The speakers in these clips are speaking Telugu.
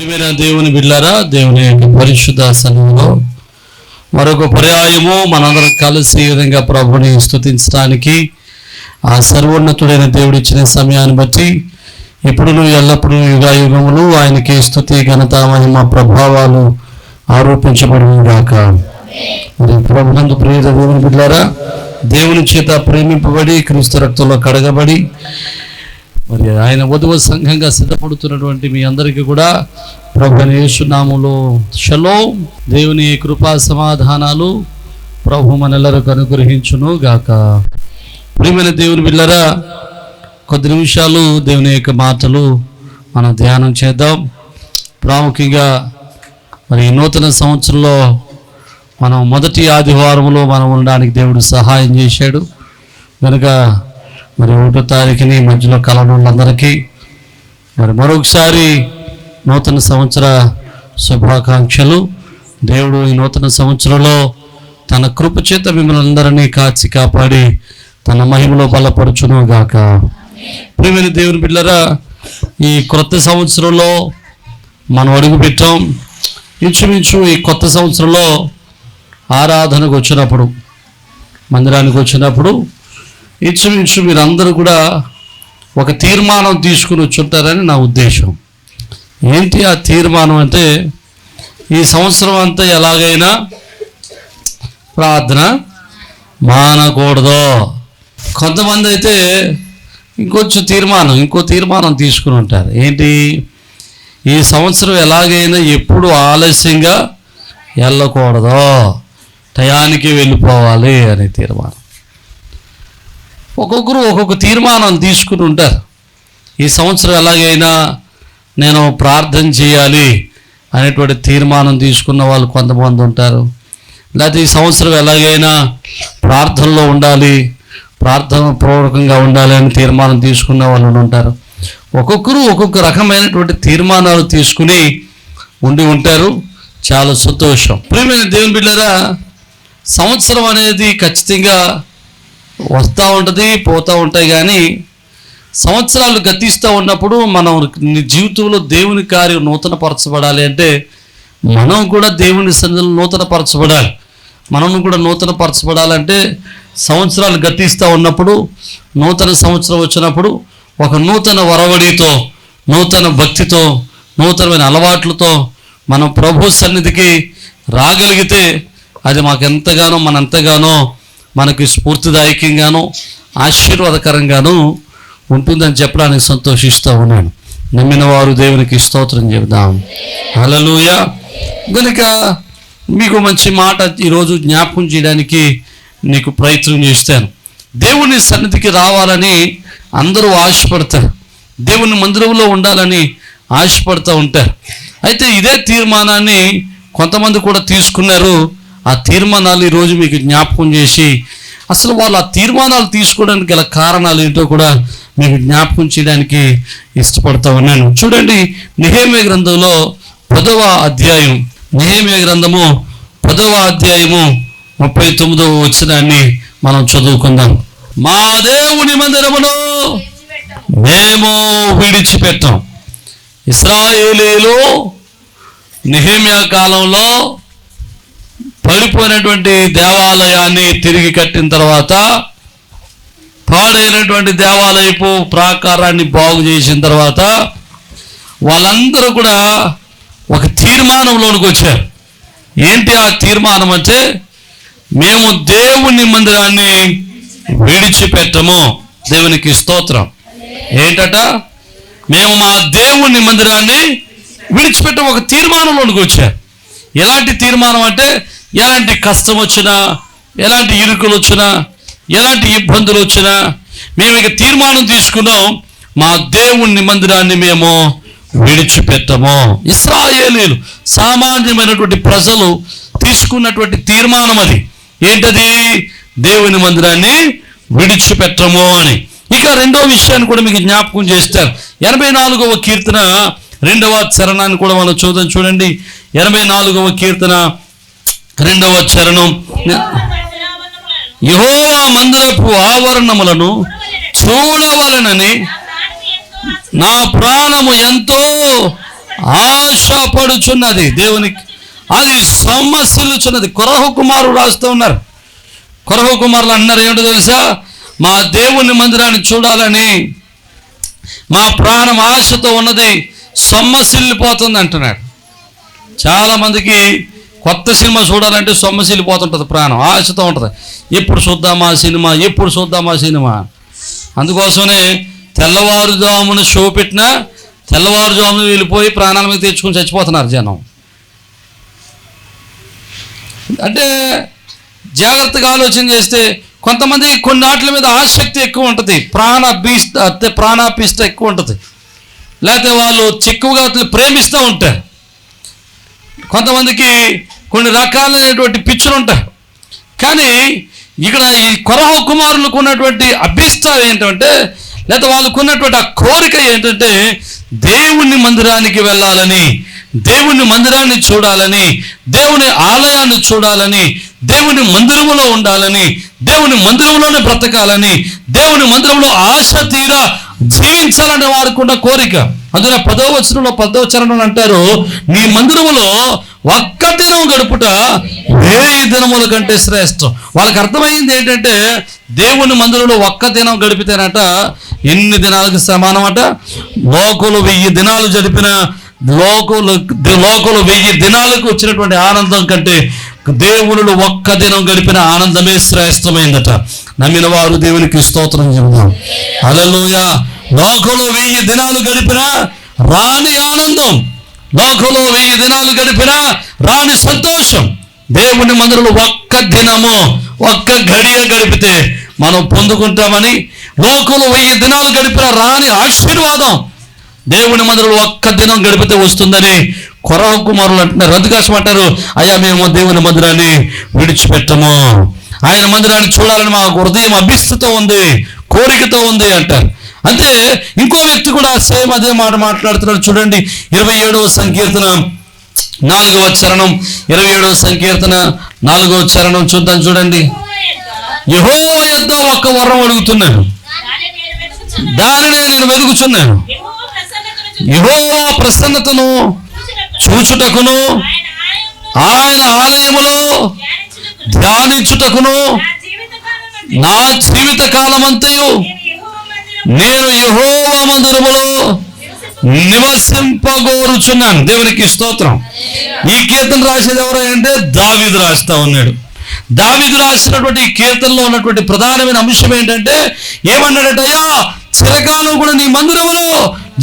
ప్రియమైన దేవుని బిడ్డలారా, దేవుని యొక్క పరిశుద్ధ సన్నిధిలో మరొక పర్యాయము మనందరం కలిసి ఈ విధంగా ప్రభుని స్తుతించడానికి ఆ సర్వోన్నతుడైన దేవుడు ఇచ్చిన సమయాన్ని బట్టి ఎప్పుడును ఎల్లప్పుడూ యుగాయుగములు ఆయనకి స్తుతి ఘనత మహిమ ప్రభావాలు ఆరోపించబడుగాక. మరి ప్రభునందు ప్రియ దేవుని బిడ్డలారా, దేవుని చేత ప్రేమింపబడి క్రీస్తు రక్తంలో కడగబడి మరి ఆయన వధువు సంఘంగా సిద్ధపడుతున్నటువంటి మీ అందరికీ కూడా ప్రభువైన యేసు నామములో షలోం, దేవుని కృపా సమాధానాలు ప్రభు మనెల్లరకు అనుగ్రహించును గాక. ప్రియమైన దేవుని బిడ్డలారా, కొద్ది నిమిషాలు దేవుని యొక్క మాటలు మనం ధ్యానం చేద్దాం. ప్రాముఖ్యంగా మరి నూతన సంవత్సరంలో మనం మొదటి ఆదివారంలో మనం ఉండడానికి దేవుడు సహాయం చేశాడు కనుక మరి 1వ తారీఖుని మధ్యలో కలవడందరికీ మరి మరొకసారి నూతన సంవత్సర శుభాకాంక్షలు. దేవుడు ఈ నూతన సంవత్సరంలో తన కృప చేత మిమ్మల్ని అందరినీ కాచి కాపాడి తన మహిమలో బలపరచును గాక. ప్రియమైన దేవుని బిడ్డలారా, ఈ క్రొత్త సంవత్సరంలో మనం అడుగు పెట్టాం. ఇంచుమించు ఈ కొత్త సంవత్సరంలో ఆరాధనకు వచ్చినప్పుడు, మందిరానికి వచ్చినప్పుడు ఇంచుమించు మీరందరూ కూడా ఒక తీర్మానం తీసుకుని వచ్చుంటారని నా ఉద్దేశం. ఏంటి ఆ తీర్మానం అంటే, ఈ సంవత్సరం అంతా ఎలాగైనా ప్రార్థన మానకూడదు. కొంతమంది అయితే ఇంకో తీర్మానం తీసుకుని ఉంటారు. ఏంటి, ఈ సంవత్సరం ఎలాగైనా ఎప్పుడు ఆలస్యంగా వెళ్ళకూడదు, టయానికి వెళ్ళిపోవాలి అనే తీర్మానం. ఒక్కొక్కరు ఒక్కొక్క తీర్మానం తీసుకుని ఉంటారు. ఈ సంవత్సరం ఎలాగైనా నేను ప్రార్థన చేయాలి అనేటువంటి తీర్మానం తీసుకున్న వాళ్ళు కొంతమంది ఉంటారు. లేకపోతే ఈ సంవత్సరం ఎలాగైనా ప్రార్థనలో ఉండాలి, ప్రార్థన పూర్వకంగా ఉండాలి అని తీర్మానం తీసుకున్న వాళ్ళు ఉంటారు. ఒక్కొక్కరు ఒక్కొక్క రకమైనటువంటి తీర్మానాలు తీసుకుని ఉండి ఉంటారు. చాలా సంతోషం. ప్రియమైన దేవుని బిడ్డలారా, సంవత్సరం అనేది ఖచ్చితంగా వస్తూ ఉంటుంది, పోతూ ఉంటాయి. కానీ సంవత్సరాలు గతిస్తూ ఉన్నప్పుడు మనం జీవితంలో దేవుని కార్యం నూతనపరచబడాలి అంటే మనం కూడా దేవుని సన్నిధిలో నూతనపరచబడాలి. మనం కూడా నూతనపరచబడాలంటే సంవత్సరాలు గతిస్తూ ఉన్నప్పుడు, నూతన సంవత్సరం వచ్చినప్పుడు ఒక నూతన వరవడితో, నూతన భక్తితో, నూతనమైన అలవాట్లతో మనం ప్రభు సన్నిధికి రాగలిగితే అది మనంతగానో మనకి స్ఫూర్తిదాయకంగానో ఆశీర్వాదకరంగానూ ఉంటుందని చెప్పడానికి సంతోషిస్తూ ఉన్నాను. నమ్మిన వారు దేవునికి స్తోత్రం చెబుదాం. హల్లెలూయా. కనుక మీకు మంచి మాట ఈరోజు జ్ఞాపకం చేయడానికి నీకు ప్రయత్నం చేస్తాను. దేవుని సన్నిధికి రావాలని అందరూ ఆశపడతారు, దేవుని మందిరంలో ఉండాలని ఆశపడుతూ ఉంటారు. అయితే ఇదే తీర్మానాన్ని కొంతమంది కూడా తీసుకున్నారు. ఆ తీర్మానాలు ఈరోజు మీకు జ్ఞాపకం చేసి అసలు వాళ్ళు ఆ తీర్మానాలు తీసుకోవడానికి గల కారణాలు ఏంటో కూడా మీకు జ్ఞాపకం చేయడానికి ఇష్టపడతా ఉన్నాను. చూడండి, నెహెమ్యా గ్రంథంలో 10వ అధ్యాయం, నెహెమ్యా గ్రంథము 10వ అధ్యాయము 39వ వచనాన్ని మనం చదువుకుందాం. మా దేవుని మందిరమును మేము విడిచిపెట్టాం. ఇశ్రాయేలీయులు నెహెమ్యా కాలంలో పడిపోయినటువంటి దేవాలయాన్ని తిరిగి కట్టిన తర్వాత, పాడైనటువంటి దేవాలయపు ప్రాకారాన్ని బాగు చేసిన తర్వాత వాళ్ళందరూ కూడా ఒక తీర్మానంలోనికి వచ్చారు. ఏంటి ఆ తీర్మానం అంటే, మేము దేవుని మందిరాన్ని విడిచిపెట్టము. దేవునికి స్తోత్రం. ఏంటట, మేము మా దేవుని మందిరాన్ని విడిచిపెట్టము. ఒక తీర్మానంలోనికి వచ్చారు. ఎలాంటి తీర్మానం అంటే, ఎలాంటి కష్టం వచ్చినా, ఎలాంటి ఇరుకులు వచ్చినా, ఎలాంటి ఇబ్బందులు వచ్చినా మేము ఇక తీర్మానం తీసుకున్నాం, మా దేవుని మందిరాన్ని మేము విడిచిపెట్టము. ఇశ్రాయేలీయులు, సామాన్యమైనటువంటి ప్రజలు తీసుకున్నటువంటి తీర్మానం అది. ఏంటది? దేవుని మందిరాన్ని విడిచిపెట్టము అని. ఇక రెండో విషయాన్ని కూడా మీకు జ్ఞాపకం చేస్తారు. 84వ కీర్తన 2వ చరణాన్ని కూడా మనం చూడండి. 84వ కీర్తన 2వ చరణం. యెహోవా మందిరపు ఆవరణములను చూడవలనని నా ప్రాణము ఎంతో ఆశపడుచున్నది. దేవునికి అది సొమ్మసిల్లుచున్నది. కొరహు కుమారుడు రాస్తూ ఉన్నారు. కొరహు కుమారులు అన్నారు ఏమిటో తెలుసా? మా దేవుని మందిరాన్ని చూడాలని మా ప్రాణం ఆశతో ఉన్నది, సొమ్మసిల్లిపోతుంది అంటున్నాడు. చాలామందికి కొత్త సినిమా చూడాలంటే సొమ్మసిల్లిపోతుంటుంది, ప్రాణం ఆశతో ఉంటుంది. ఎప్పుడు చూద్దామా సినిమా, ఎప్పుడు చూద్దామా సినిమా. అందుకోసమే తెల్లవారుజామున షో పెట్టినా తెల్లవారుజామున వెళ్ళిపోయి ప్రాణాల మీద తెచ్చుకొని చచ్చిపోతున్నారు జనం. అంటే జాగ్రత్తగా ఆలోచన చేస్తే కొంతమంది కొన్ని వాటి మీద ఆసక్తి ఎక్కువ ఉంటుంది, ప్రాణాభిష్ట ఎక్కువ ఉంటుంది. లేకపోతే వాళ్ళు ఎక్కువగా ప్రేమిస్తూ ఉంటారు. కొంతమందికి కొన్ని రకాలైనటువంటి పిచ్చులు ఉంటాయి. కానీ ఇక్కడ ఈ కొరహు కుమారులకు ఉన్నటువంటి అభిష్టం ఏంటంటే, లేకపోతే వాళ్ళకు ఉన్నటువంటి ఆ కోరిక ఏంటంటే దేవుని మందిరానికి వెళ్ళాలని, దేవుని మందిరాన్ని చూడాలని, దేవుని ఆలయాన్ని చూడాలని, దేవుని మందిరములో ఉండాలని, దేవుని మందిరంలోనే బ్రతకాలని, దేవుని మందిరంలో ఆశ తీరా జీవించాలనే వారికి ఉన్న కోరిక. అందులో 10వ వచనంలో 10వ చరణంలో అంటారు, నీ మందిరములో ఒక్క దినం గడుపుట 1000 దినముల కంటే శ్రేష్టం. వాళ్ళకి అర్థమైంది ఏంటంటే దేవుని మందిరంలో ఒక్క దినం గడిపితేనట ఎన్ని దినాలకు సమానం అట? లోకులు 1000 దినాలు జరిపిన లోకులు 1000 దినాలకు వచ్చినటువంటి ఆనందం కంటే దేవునిలో ఒక్క దినం గడిపిన ఆనందమే శ్రేష్టమైందట. నమ్మిన వారు దేవునికి స్తోత్రం చెబుదాం. హల్లెలూయా. లోకంలో 1000 దినాలు గడిపినా రాని ఆనందం, లోకంలో 1000 దినాలు గడిపినా రాని సంతోషం, దేవుని మందిరంలో ఒక్క దినము ఒక్క గడియ గడిపితే మనం పొందుకుంటామని, లోకంలో 1000 దినాలు గడిపిన రాని ఆశీర్వాదం దేవుని మందిరంలో ఒక్క దినం గడిపితే వస్తుందని కొరహు కుమారులు అంటున్నారు. అందుకోసం అంటారు, అయ్యా మేము దేవుని మందిరాన్ని విడిచిపెట్టము, ఆయన మందిరాన్ని చూడాలని మా హృదయం అభిష్టతో ఉంది, కోరికతో ఉంది అంటారు. అంటే ఇంకో వ్యక్తి కూడా సేమ్ అదే మాట మాట్లాడుతున్నాడు. చూడండి 27వ సంకీర్తన 4వ చరణం, 27వ సంకీర్తన 4వ చరణం చూద్దాం. చూడండి, యెహోవా యొద్ద ఒక్క వరం అడుగుతున్నాను, దానిని నేను వెతుకుచున్నాను. యెహోవా ప్రసన్నతను చూచుటకును, ఆయన ఆలయములో ధ్యానించుటకును నా జీవిత కాలమంతయు నేను యెహోవా మందిరములో నివసింపగోరుచున్నాను. దేవునికి స్తోత్రం. ఈ కీర్తన రాసేది ఎవరంటే దావీదు రాస్తా ఉన్నాడు. దావీదు రాసినటువంటి ఈ కీర్తనలో ఉన్నటువంటి ప్రధానమైన అంశం ఏంటంటే ఏమన్నాడట? అయ్యా చిరకాలం కూడా నీ మందిరములో,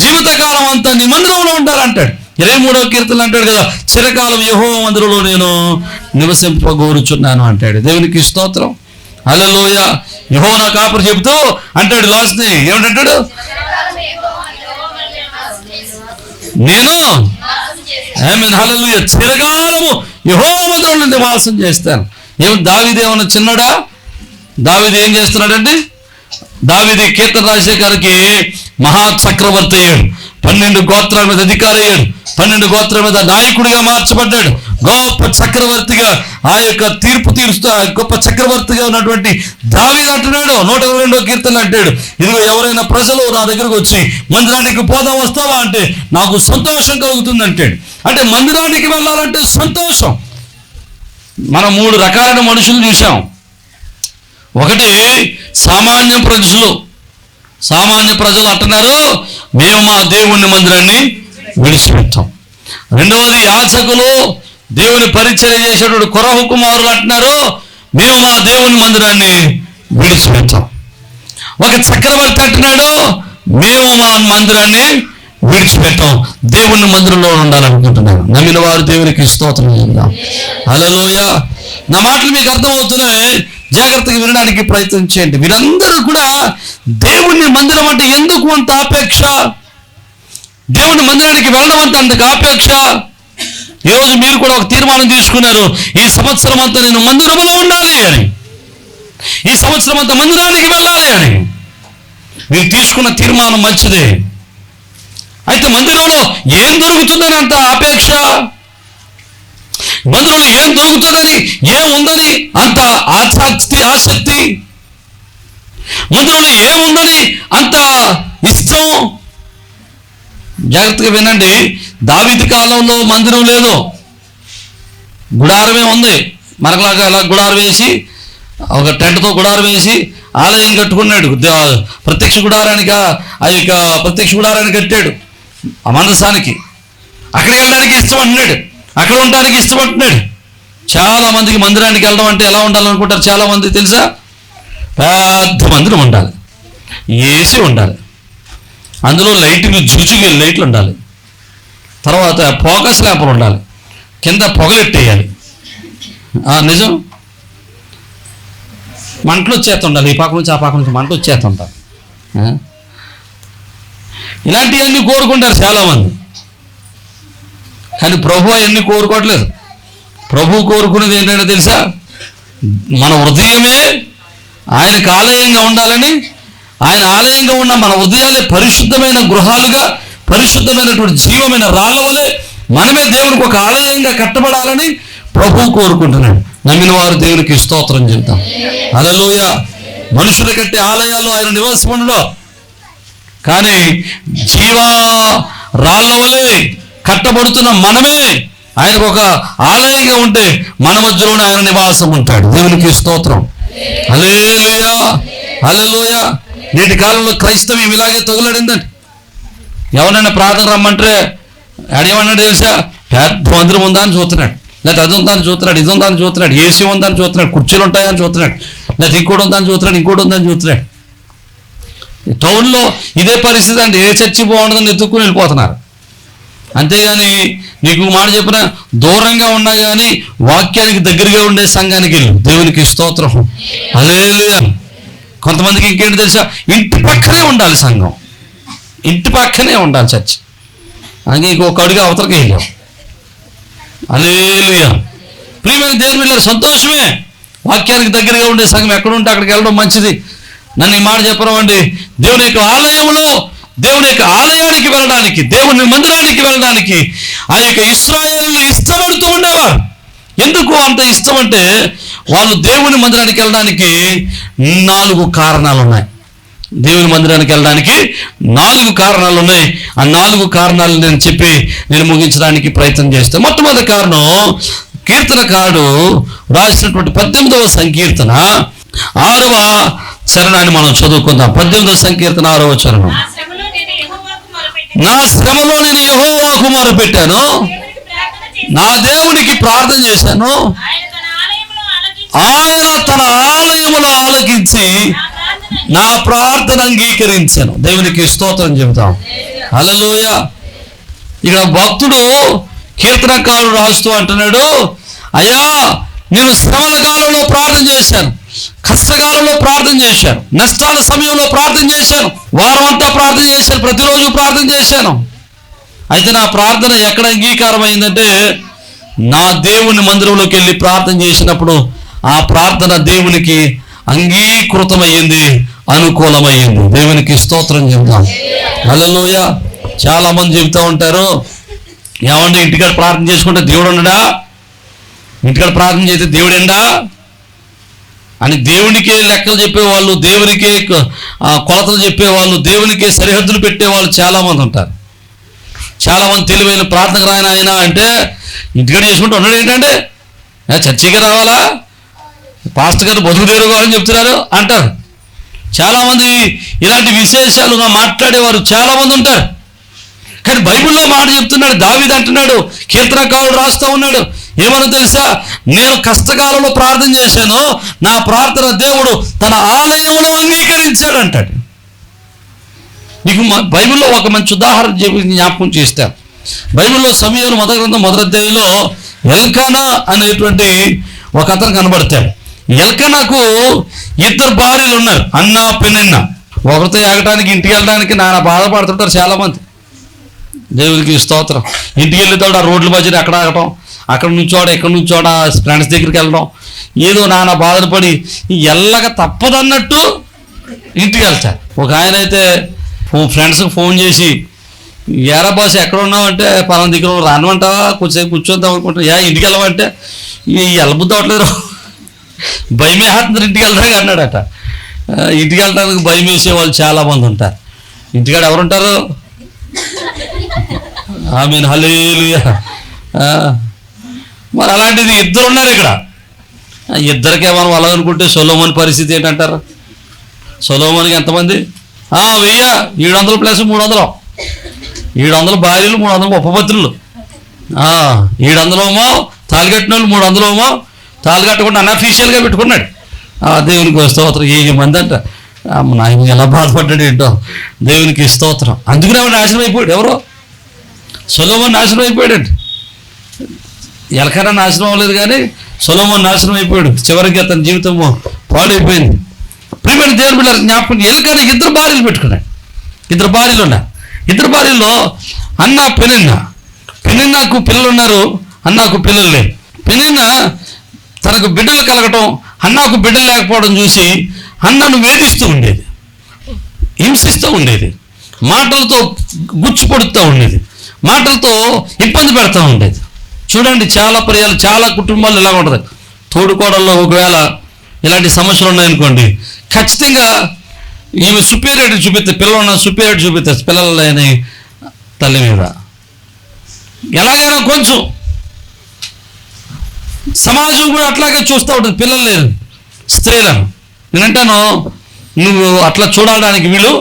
జీవితకాలం అంతా నీ మందిరంలో ఉంటారంటాడు. 23వ కీర్తనలు అంటాడు కదా, చిరకాలం యెహోవా మందిరంలో నేను నివసింపగోరుచున్నాను అంటాడు. దేవునికి స్తోత్రం. హల్లెలూయా. యెహోవా నా కాపరి చెబుతూ అంటాడు లాస్ట్ ని ఏమంటాడు? నేను ఆమేన్ హల్లెలూయా చిరకాలము యెహోవా మందిరంలో నివాసం చేస్తాను. దావీదు ఏమన్నా చిన్నడా? దావీదు ఏం చేస్తున్నాడండి? దావీదు కీర్తన రాసే గారికి మహాచక్రవర్తి అయ్యాడు, 12 గోత్రాల మీద అధికారి అయ్యాడు, 12 గోత్రాల మీద నాయకుడిగా మార్చబడ్డాడు. గొప్ప చక్రవర్తిగా ఆ యొక్క తీర్పు తీరుస్తూ గొప్ప చక్రవర్తిగా ఉన్నటువంటి దావీదు అంటున్నాడు 122వ కీర్తన అంటాడు, ఇదిగో ఎవరైనా ప్రజలు నా దగ్గరకు వచ్చి మందిరానికి పోదాం వస్తావా అంటే నాకు సంతోషం కలుగుతుంది అంటాడు. అంటే మందిరానికి వెళ్ళాలంటే సంతోషం. మనం 3 రకాలైన మనుషులు చూసాం. ఒకటి సామాన్య ప్రజలు అంటున్నారు, మేము మా దేవుని మందిరాన్ని విడిచిపెట్టాం. రెండవది యాజకులు, దేవుని పరిచర్య చేసేటువంటి కొరహు కుమారులు అంటున్నారు, మేము మా దేవుని మందిరాన్ని విడిచిపెట్టాం. ఒక చక్రవర్తి అంటున్నాడు, మేము మా మందిరాన్ని విడిచిపెట్టాం, దేవుని మందిరంలో ఉండాలనుకుంటున్నాను. నమ్మిన వారు దేవునికి స్తోత్రం చేద్దాం. హల్లెలూయా. నా మాటలు మీకు అర్థమవుతున్నాయి, జాగ్రత్తగా వినడానికి ప్రయత్నం చేయండి. మీరందరూ కూడా దేవుని మందిరం అంటే ఎందుకు అంత ఆపేక్ష? దేవుని మందిరానికి వెళ్ళడం అంటే అంతకు ఆపేక్ష. ఈరోజు మీరు కూడా ఒక తీర్మానం తీసుకున్నారు, ఈ సంవత్సరం అంతా నేను మందిరంలో ఉండాలి అని, ఈ సంవత్సరం అంతా మందిరానికి వెళ్ళాలి అని. మీరు తీసుకున్న తీర్మానం మంచిదే. అయితే మందిరంలో ఏం దొరుకుతుందని అంత ఆపేక్ష? మందిరంలో ఏం దొరుకుతుందని, ఏముందని అంత ఆసక్తి? మందిరంలో ఏముందని అంత ఇష్టం? జాగ్రత్తగా వినండి, దావీదు కాలంలో మందిరం లేదు, గుడారమే ఉంది. మనకులాగా అలా గుడారం వేసి ఒక టెంట్తో గుడారం వేసి ఆలయం కట్టుకున్నాడు. ప్రత్యక్ష గుడారానికి ఆ యొక్క ప్రత్యక్ష గుడారాన్ని కట్టాడు ఆ మందసానికి. అక్కడికి వెళ్ళడానికి ఇష్టమంటున్నాడు, అక్కడ ఉండడానికి ఇష్టపడుతున్నాడు. చాలా మందికి మందిరానికి వెళ్ళడం అంటే ఎలా ఉండాలనుకుంటారు చాలామంది తెలుసా? పెద్ద మందిరం ఉండాలి, ఏసీ ఉండాలి, అందులో లైట్లు జుచుకి లైట్లు ఉండాలి, తర్వాత ఫోకస్ ల్యాంపులు ఉండాలి, కింద పొగలెట్టేయాలి. నిజం, మంటలు వచ్చేస్తుండాలి, ఈ పాక నుంచి ఆ పాక నుంచి మంటలు వచ్చేస్తుంటారు. ఇలాంటివన్నీ కోరుకుంటారు చాలామంది. కానీ ప్రభు అవన్నీ కోరుకోవట్లేదు. ప్రభు కోరుకునేది ఏంటంటే తెలుసా? మన హృదయమే ఆయనకు ఆలయంగా ఉండాలని, ఆయన ఆలయంగా ఉన్న మన హృదయాలే పరిశుద్ధమైన గృహాలుగా, పరిశుద్ధమైనటువంటి జీవమైన రాళ్ళ వలె మనమే దేవునికి ఒక ఆలయంగా కట్టబడాలని ప్రభు కోరుకుంటున్నాడు. నమ్మిన వారు దేవునికి స్తోత్రం చెప్తాం. హల్లెలూయా. మనుషుల కట్టే ఆలయాల్లో ఆయన నివాసం ఉండడం, కానీ జీవ రాళ్ళ వలె కట్టబడుతున్న మనమే ఆయనకు ఒక ఆలయంగా ఉంటే మన మధ్యలోనే ఆయన నివాసం ఉంటాడు. దేవునికి స్తోత్రం. హల్లెలూయా, హల్లెలూయా. నేటి కాలంలో క్రైస్తవం ఇలాగే తగులడిందండి. ఎవరైనా ప్రార్థన రమ్మంటే అడిగమన్నాడు తెలుసా? పెద్ద మందిరం ఉందా అని చూస్తున్నాడు, లేకపోతే అది ఉందని చూస్తున్నాడు, ఇది ఉందని చూస్తున్నాడు, ఏసీ ఉందని చూస్తున్నాడు, కుర్చీలు ఉంటాయని చూస్తున్నాడు, లేకపోతే ఇంకోటి ఉందని చూస్తున్నాడు, ఇంకోటి ఉందని చూస్తున్నాడు. టౌన్లో ఇదే పరిస్థితి అండి. ఏ చర్చి బాగుంటుందని ఎత్తుక్కుని వెళ్ళిపోతున్నారు. అంతేగాని నీకు మాట చెప్పిన దూరంగా ఉన్నా కానీ వాక్యానికి దగ్గరగా ఉండే సంఘానికి వెళ్ళు. దేవునికి స్తోత్రం. హల్లెలూయా. కొంతమందికి ఇంకేంటి తెలుసా? ఇంటి పక్కనే ఉండాలి సంఘం, ఇంటి పక్కనే ఉండాలి చర్చ్. అందుకే ఇంకొక అడుగు అవతలకి వెళ్ళాం. హల్లెలూయా. ప్రియమైన దేవుని వెళ్ళారు, సంతోషమే. వాక్యానికి దగ్గరగా ఉండే సంఘం ఎక్కడ ఉంటే అక్కడికి వెళ్ళడం మంచిది. నన్ను ఈ మాట చెప్పడం దేవుని యొక్క ఆలయంలో, దేవుని యొక్క ఆలయానికి వెళ్ళడానికి, దేవుని మందిరానికి వెళ్ళడానికి ఆ యొక్క ఇశ్రాయేలులు ఇష్టపడుతూ ఉండేవారు. ఎందుకు అంత ఇష్టం అంటే, వాళ్ళు దేవుని మందిరానికి వెళ్ళడానికి 4 కారణాలు ఉన్నాయి. దేవుని మందిరానికి వెళ్ళడానికి 4 కారణాలు ఉన్నాయి. ఆ 4 కారణాలు నేను ముగించడానికి ప్రయత్నం చేస్తాను. మొట్టమొదటి కారణం, కీర్తనకారుడు రాసినటువంటి 18వ సంకీర్తన 6వ చరణాన్ని మనం చదువుకుందాం. 18వ సంకీర్తన 6వ చరణం. నా శ్రమలో నేను యెహోవాకు మొరపెట్టాను, నా దేవునికి ప్రార్థన చేశాను, ఆయన తన ఆలయములో ఆలకించి నా ప్రార్థన అంగీకరించాను. దేవునికి స్తోత్రం చెబుతాం. హల్లెలూయా. ఇక్కడ భక్తుడు కీర్తనకారుడు రాస్తూ అంటున్నాడు, అయ్యా నేను శ్రమల కాలంలో ప్రార్థన చేశాను, కష్టకాలంలో ప్రార్థన చేశాను, నష్టాల సమయంలో ప్రార్థన చేశాను, వారం అంతా ప్రార్థన చేశాను, ప్రతిరోజు ప్రార్థన చేశాను. అయితే నా ప్రార్థన ఎక్కడ అంగీకారం అయిందంటే, నా దేవుని మందిరంలోకి వెళ్ళి ప్రార్థన చేసినప్పుడు ఆ ప్రార్థన దేవునికి అంగీకృతమయ్యింది, అనుకూలమయ్యింది. దేవునికి స్తోత్రం చెబుతాం. హల్లెలూయా. చాలా మంది చెబుతూ ఉంటారు, ఏమంటే ఇంటికాడ ప్రార్థన చేసుకుంటే దేవుడు ఉండడా, ఇంటికాడ ప్రార్థన చేస్తే దేవుడు ఎండా అని దేవునికే లెక్కలు చెప్పేవాళ్ళు, దేవునికే కొలతలు చెప్పేవాళ్ళు, దేవునికే సరిహద్దులు పెట్టేవాళ్ళు చాలామంది ఉంటారు. చాలామంది తెలివైన ప్రార్థనకు రాయన ఆయన అంటే ఇంటికాడ చేసుకుంటూ ఉన్నాడు ఏంటంటే, చర్చికి రావాలా, పాస్టర్ గారు బతుకు తెరుకోవాలని చెప్తున్నారు అంటారు. చాలామంది ఇలాంటి విశేషాలుగా మాట్లాడేవారు చాలామంది ఉంటారు. కానీ బైబిల్లో మాట చెప్తున్నాడు, దావీదు అంటున్నాడు, కీర్తనకారుడు రాస్తూ ఉన్నాడు, ఏమన్నా తెలుసా? నేను కష్టకాలంలో ప్రార్థన చేశాను, నా ప్రార్థన దేవుడు తన ఆలయంలో అంగీకరించాడు అంటాడు. నీకు బైబిల్లో ఒక మంచి ఉదాహరణ జ్ఞాపకం చేస్తాను. బైబిల్లో సమూయేలు మొదటి గ్రంథం 1వ అధ్యాయంలో ఎల్కానా అనేటువంటి ఒక అతను కనబడతాడు. ఎల్కానాకు 2 భార్యలు ఉన్నారు, అన్న పెనిన్న. ఒకరితో ఎగటానికి ఇంటికి వెళ్ళడానికి నానా బాధపడుతుంటారు చాలామంది. దేవునికి స్తోత్రం. ఇంటికి వెళ్ళేటప్పుడు ఆ రోడ్ల మధ్యన ఎక్కడ ఆగటం, అక్కడ నుంచోడ ఎక్కడి నుంచోడ ఫ్రెండ్స్ దగ్గరికి వెళ్ళడం, ఏదో నానా బాధలు పడి ఎల్లక తప్పదన్నట్టు ఇంటికి వెళ్తారు. ఒక ఆయన అయితే ఫ్రెండ్స్కి ఫోన్ చేసి, ఏరా బాస్ ఎక్కడ ఉన్నావు అంటే, పలానా దగ్గర రానమంటావా, కొంచెం కూర్చొద్దాం అనుకుంటా, ఇంటికి వెళ్ళమంటే వెళ్ళబుద్ధి అవట్లేదు, భయమే హాత్మరు ఇంటికి వెళ్తాక అన్నాడట. ఇంటికి వెళ్ళడానికి భయం వేసే వాళ్ళు చాలామంది ఉంటారు. ఇంటికాడ ఎవరుంటారు? ఆమేన్, హల్లెలూయా. మరి అలాంటిది ఇద్దరు ఉన్నారు ఇక్కడ. ఇద్దరికే మనం అలా అనుకుంటే సొలొమోను పరిస్థితి ఏంటంటారు? సొలొమోనుకి ఎంతమంది? 1000, 700 ప్లస్ 300, 700 భార్యలు, 300 ఉపపత్రులు. 700 తాలిగట్టిన వాళ్ళు, 300 తాలిగట్టకుండా అన్అఫీషియల్గా పెట్టుకున్నాడు. దేవునికి స్తోత్రం. 1000 మంది అంట. నాయన ఎలా బాధపడ్డాడు ఏంటో. దేవునికి స్తోత్రం. అందుకనే వాడు నాశనం అయిపోయాడు. ఎవరో సొలొమోను నాశనం అయిపోయాడండి. ఎలకైనా నాశనం అవ్వలేదు కానీ సొలొమోను నాశనం అయిపోయాడు. చివరికి అతని జీవితము పాడైపోయింది. ప్రియమైన దేవుని బిడ్డలారా, జ్ఞాపకం, ఎలకైనా 2 భార్యలు పెట్టుకున్నాడు. 2 భార్యలు ఉన్నారు. 2 భార్యల్లో అన్న పెనిన్నాకు పిల్లలు ఉన్నారు, అన్నాకు పిల్లలు లేరు. పెనిన్నా తనకు బిడ్డలు కలగటం, అన్నాకు బిడ్డలు లేకపోవడం చూసి అన్నను వేధిస్తూ ఉండేది, హింసిస్తూ ఉండేది, మాటలతో గుచ్చిపడుతూ ఉండేది, మాటలతో ఇబ్బంది పెడతా ఉండేది. చూడండి, చాలా పర్యాలు చాలా కుటుంబాలు ఇలా ఉంటుంది. తోడుకోవడంలో ఒకవేళ ఇలాంటి సమస్యలు ఉన్నాయనుకోండి, ఖచ్చితంగా ఈమె సుపీరియారిటీ చూపిస్తే, పిల్లలు సుపీరియారిటీ చూపిస్తే పిల్లలని తల్లి మీద ఎలాగైనా కొంచెం. సమాజం కూడా అట్లాగే చూస్తూ ఉంటుంది పిల్లలు లేదు స్త్రీలను. నేనంటాను, నువ్వు అట్లా చూడడానికి వీలు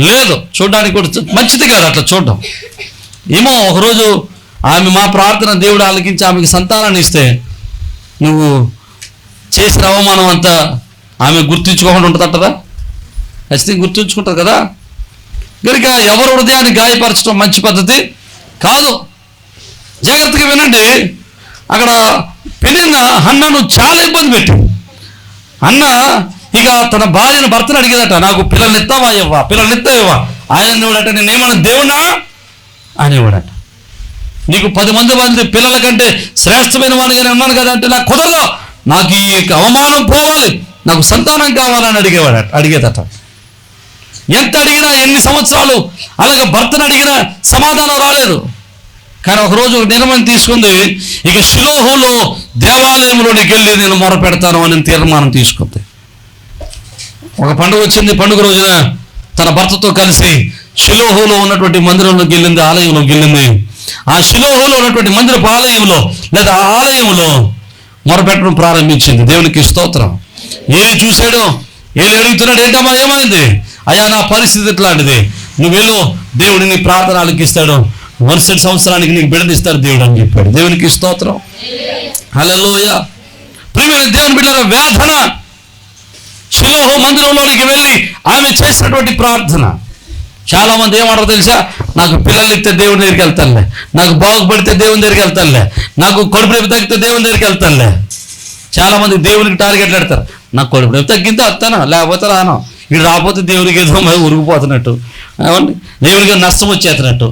లేదు, చూడడానికి కూడా మంచిది కాదు అట్లా చూడడం. ఏమో ఒకరోజు ఆమె మా ప్రార్థన దేవుడు ఆలకించి ఆమెకి సంతానాన్ని ఇస్తే నువ్వు చేసిన అవమానం అంతా ఆమె గుర్తుంచుకోకుండా ఉంటుందంటదా? ఖచ్చితంగా గుర్తుంచుకుంటుంది కదా. కనుక ఎవరు హృదయాన్ని గాయపరచడం మంచి పద్ధతి కాదు. జాగ్రత్తగా వినండి. అక్కడ పెనిన్నా హన్నను చాలా ఇబ్బంది పెట్టింది. అన్న ఇక తన భార్యను భర్తను అడిగేదట, నాకు పిల్లల్ని ఇస్తావా ఇవ్వా, పిల్లల్ని ఇస్తావా? ఆయన ఇవ్వడట, నేనేమన్నా దేవునా అనేవాడట. నీకు 10 మంది పిల్లల కంటే శ్రేష్టమైన వాడిగానే ఉన్నాను కదా అంటే, నాకు కుదరదు, నాకు ఈ అవమానం పోవాలి, నాకు సంతానం కావాలని అడిగేదట. ఎంత అడిగినా, ఎన్ని సంవత్సరాలు అలాగే భర్తను అడిగినా సమాధానం రాలేదు. కానీ ఒకరోజు ఒక నిర్ణయం తీసుకుంది, ఇక షిలోహులో దేవాలయంలోనికి వెళ్ళి నేను మొరపెడతాను అని తీర్మానం తీసుకుంది. ఒక పండుగ వచ్చింది. పండుగ రోజున తన భర్తతో కలిసి షిలోహులో ఉన్నటువంటి మందిరంలోకి వెళ్ళింది, ఆలయంలోకి వెళ్ళింది. ఆ షిలోహులో ఉన్నటువంటి మందిరపు ఆలయంలో లేదా ఆ ఆలయంలో మొరపెట్టడం ప్రారంభించింది. దేవునికి స్తోత్రం. ఏలి చూశాడు, ఏలి అడుగుతున్నాడు, ఏంటమ్మా ఏమైంది? అయ్యా, నా పరిస్థితి ఇట్లాంటిది, నువ్వు వెళ్ళు, దేవుడు నీ ప్రార్థన ఆలకిస్తాడు, మరుసటి సంవత్సరానికి నీకు బిడ్డనిస్తాడు దేవుడు అని చెప్పాడు. దేవునికి స్తోత్రం. హల్లెలూయా. ప్రియమైన దేవుని బిడ్డలారా, వేదన. షిలోహు మందిరంలోనికి వెళ్ళి ఆమె చేసినటువంటి ప్రార్థన. చాలా మంది ఏమంటారు తెలుసా? నాకు పిల్లలు ఇస్తే దేవుని దగ్గరికి వెళ్తానులే, నాకు బాగుపడితే దేవుని దగ్గరికి వెళ్తానులే, నాకు కడుపు నొప్పి తగ్గితే దేవుని దగ్గరికి వెళ్తానులే. చాలా మంది దేవునికి టార్గెట్ పెడతారు. నాకు కడుపు నొప్పి తగ్గితే వస్తాను, లేకపోతే రాను. వీడు రాకపోతే దేవునికి ఏదో ఉరిగిపోతున్నట్టు, దేవునికి నష్టం వచ్చేస్తున్నట్టు.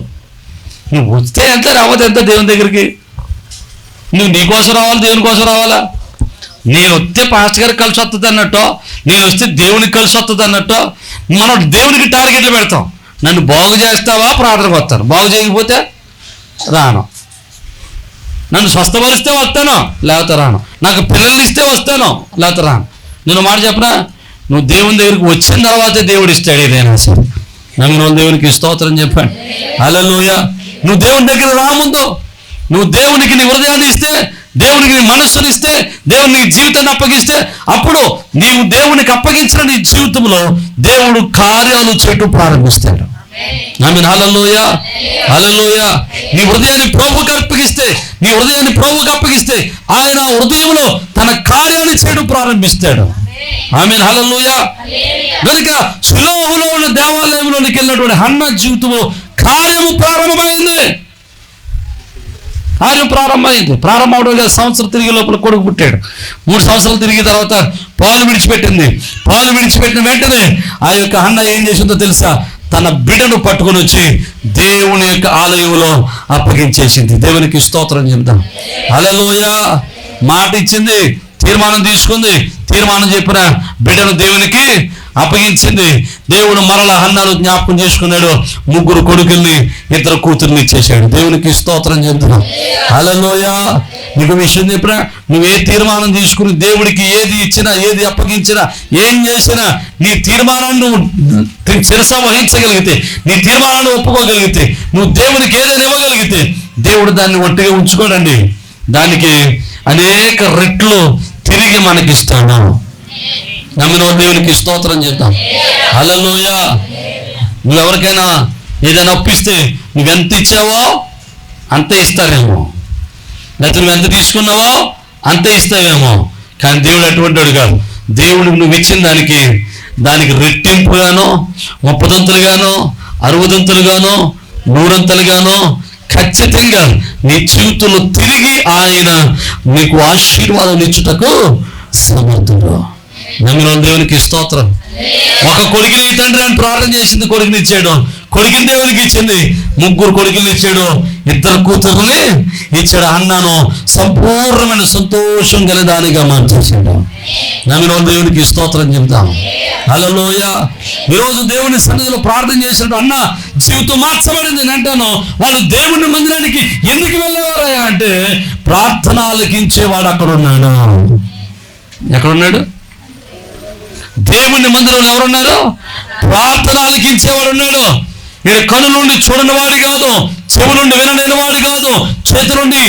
నువ్వు వస్తే ఎంత, రాకపోతే ఎంత దేవుని దగ్గరికి? నువ్వు నీకోసం రావాలి, దేవుని కోసం రావాలా? నేను వస్తే పాస్టర్ గారికి కలిసి వస్తుంది అన్నట్టు, నేను వస్తే దేవునికి కలిసి వస్తుంది అన్నట్టు మనం దేవునికి టార్గెట్లు పెడతాం. నన్ను బాగు చేస్తావా, ప్రార్థనకు వస్తాను, బాగు చేయకపోతే రాను. నన్ను స్వస్థపరిస్తే వస్తాను, లేకపోతే రాను. నాకు పిల్లల్ని ఇస్తే వస్తాను, లేకపోతే రాను. నేను మాట చెప్పనా, నువ్వు దేవుని దగ్గరికి వచ్చిన తర్వాతే దేవుడు ఇస్తాడు ఏదైనా సరే. నమ్మిన వాళ్ళు దేవునికి స్తోత్రం చెప్పండి. హల్లెలూయా. నువ్వు దేవుని దగ్గర రాముందు, నువ్వు దేవునికి నీ హృదయాన్ని ఇస్తే, దేవునికి నీ మనస్సుని ఇస్తే, దేవుని నీ జీవితాన్ని అప్పగిస్తే, అప్పుడు నీవు దేవునికి అప్పగించిన నీ జీవితంలో దేవుడు కార్యాలు చేయటం ప్రారంభిస్తాడు. ఆమేన్. హల్లెలూయా, హల్లెలూయా. నీ హృదయాన్ని ప్రభువుకి అప్పగిస్తే ఆయన హృదయంలో తన కార్యాన్ని చేయడం ప్రారంభిస్తాడు. ఆమేన్. హల్లెలూయా. కనుక షిలోహులో ఉన్న దేవాలయంలోనికి వెళ్ళినటువంటి హన్న జీవితంలో కార్యము ప్రారంభమైంది. ప్రారంభం అవడం లేదు. సంవత్సరం తిరిగి లోపల కొడుకు పుట్టాడు. 3 సంవత్సరాలు తిరిగి తర్వాత పాలు విడిచిపెట్టింది. పాలు విడిచిపెట్టిన వెంటనే ఆ యొక్క హన్న ఏం చేసిందో తెలుసా? తన బిడ్డను పట్టుకొని వచ్చి దేవుని యొక్క ఆలయంలో అప్పగించేసింది. దేవునికి స్తోత్రం చెప్తాం. హల్లెలూయా. మాట ఇచ్చింది, తీర్మానం తీసుకుంది, తీర్మానం చెప్పిన బిడ్డను దేవునికి అప్పగించింది. దేవుడు మరల హన్నాను జ్ఞాపకం చేసుకున్నాడు. 3 కొడుకుల్ని 2 కూతుర్ని ఇచ్చేసాడు. దేవునికి స్తోత్రం చెప్తున్నాం. హల్లెలూయా. నీకు విషయం చెప్పినా, నువ్వు ఏ తీర్మానం తీసుకుని దేవుడికి ఏది ఇచ్చినా, ఏది అప్పగించినా, ఏం చేసినా, నీ తీర్మానాన్ని నువ్వు శిరస వహించగలిగితే, నీ తీర్మానాన్ని ఒప్పుకోగలిగితే, నువ్వు దేవునికి ఏదైనా ఇవ్వగలిగితే, దేవుడు దాన్ని ఒట్టిగా ఉంచుకోడండి. దానికి అనేక రెట్లు తిరిగి మనకిస్తాడు. నమ్మిన దేవునికి స్తోత్రం చెప్తాం. హల్లెలూయా. నువ్వెవరికైనా ఏదైనా ఒప్పిస్తే నువ్వెంత ఇచ్చావో అంతే ఇస్తారేమో, లేకపోతే నువ్వు ఎంత తీసుకున్నావో అంతే ఇస్తావేమో. కానీ దేవుడు అటువంటి వాడు కాదు. దేవుడు నువ్వు ఇచ్చిన దానికి రెట్టింపుగానో, 30 60 100 ఖచ్చితంగా నీ జీవితంలో తిరిగి ఆయన నీకు ఆశీర్వాదం ఇచ్చుటకు సమర్థుడు. నమ్మిన దేవునికి స్తోత్రం. ఒక కొడుకుని తండ్రి అని ప్రార్థన చేసింది, కొడుకుని ఇచ్చాడు. కొడుకుని దేవునికి ఇచ్చింది, 3 కొడుకులు ఇచ్చాడు, 2 కూతుర్ని ఇచ్చాడు. అన్నాను సంపూర్ణమైన సంతోషం గలదానిగా మార్చేసాడు. నమ్మిన దేవునికి స్తోత్రం చెప్తాం. హల్లెలూయా. ఈరోజు దేవుని సన్నిధిలో ప్రార్థన చేసినట్టు అన్న జీవితం మార్చబడింది అని అంటాను. వాళ్ళు దేవుని మందిరానికి ఎందుకు వెళ్ళేవారయ్యా అంటే, ప్రార్థన ఆలకించేవాడు అక్కడ ఉన్నాడు. ఎక్కడున్నాడు? దేవుని మందిరంలో ఎవరున్నారు? ప్రార్థన ఆలకించేవాడు ఉన్నాడు. ఈయన కను నుండి చూడని వాడు కాదు, చెవు నుండి వినలేని వాడు కాదు, చేతి నుండి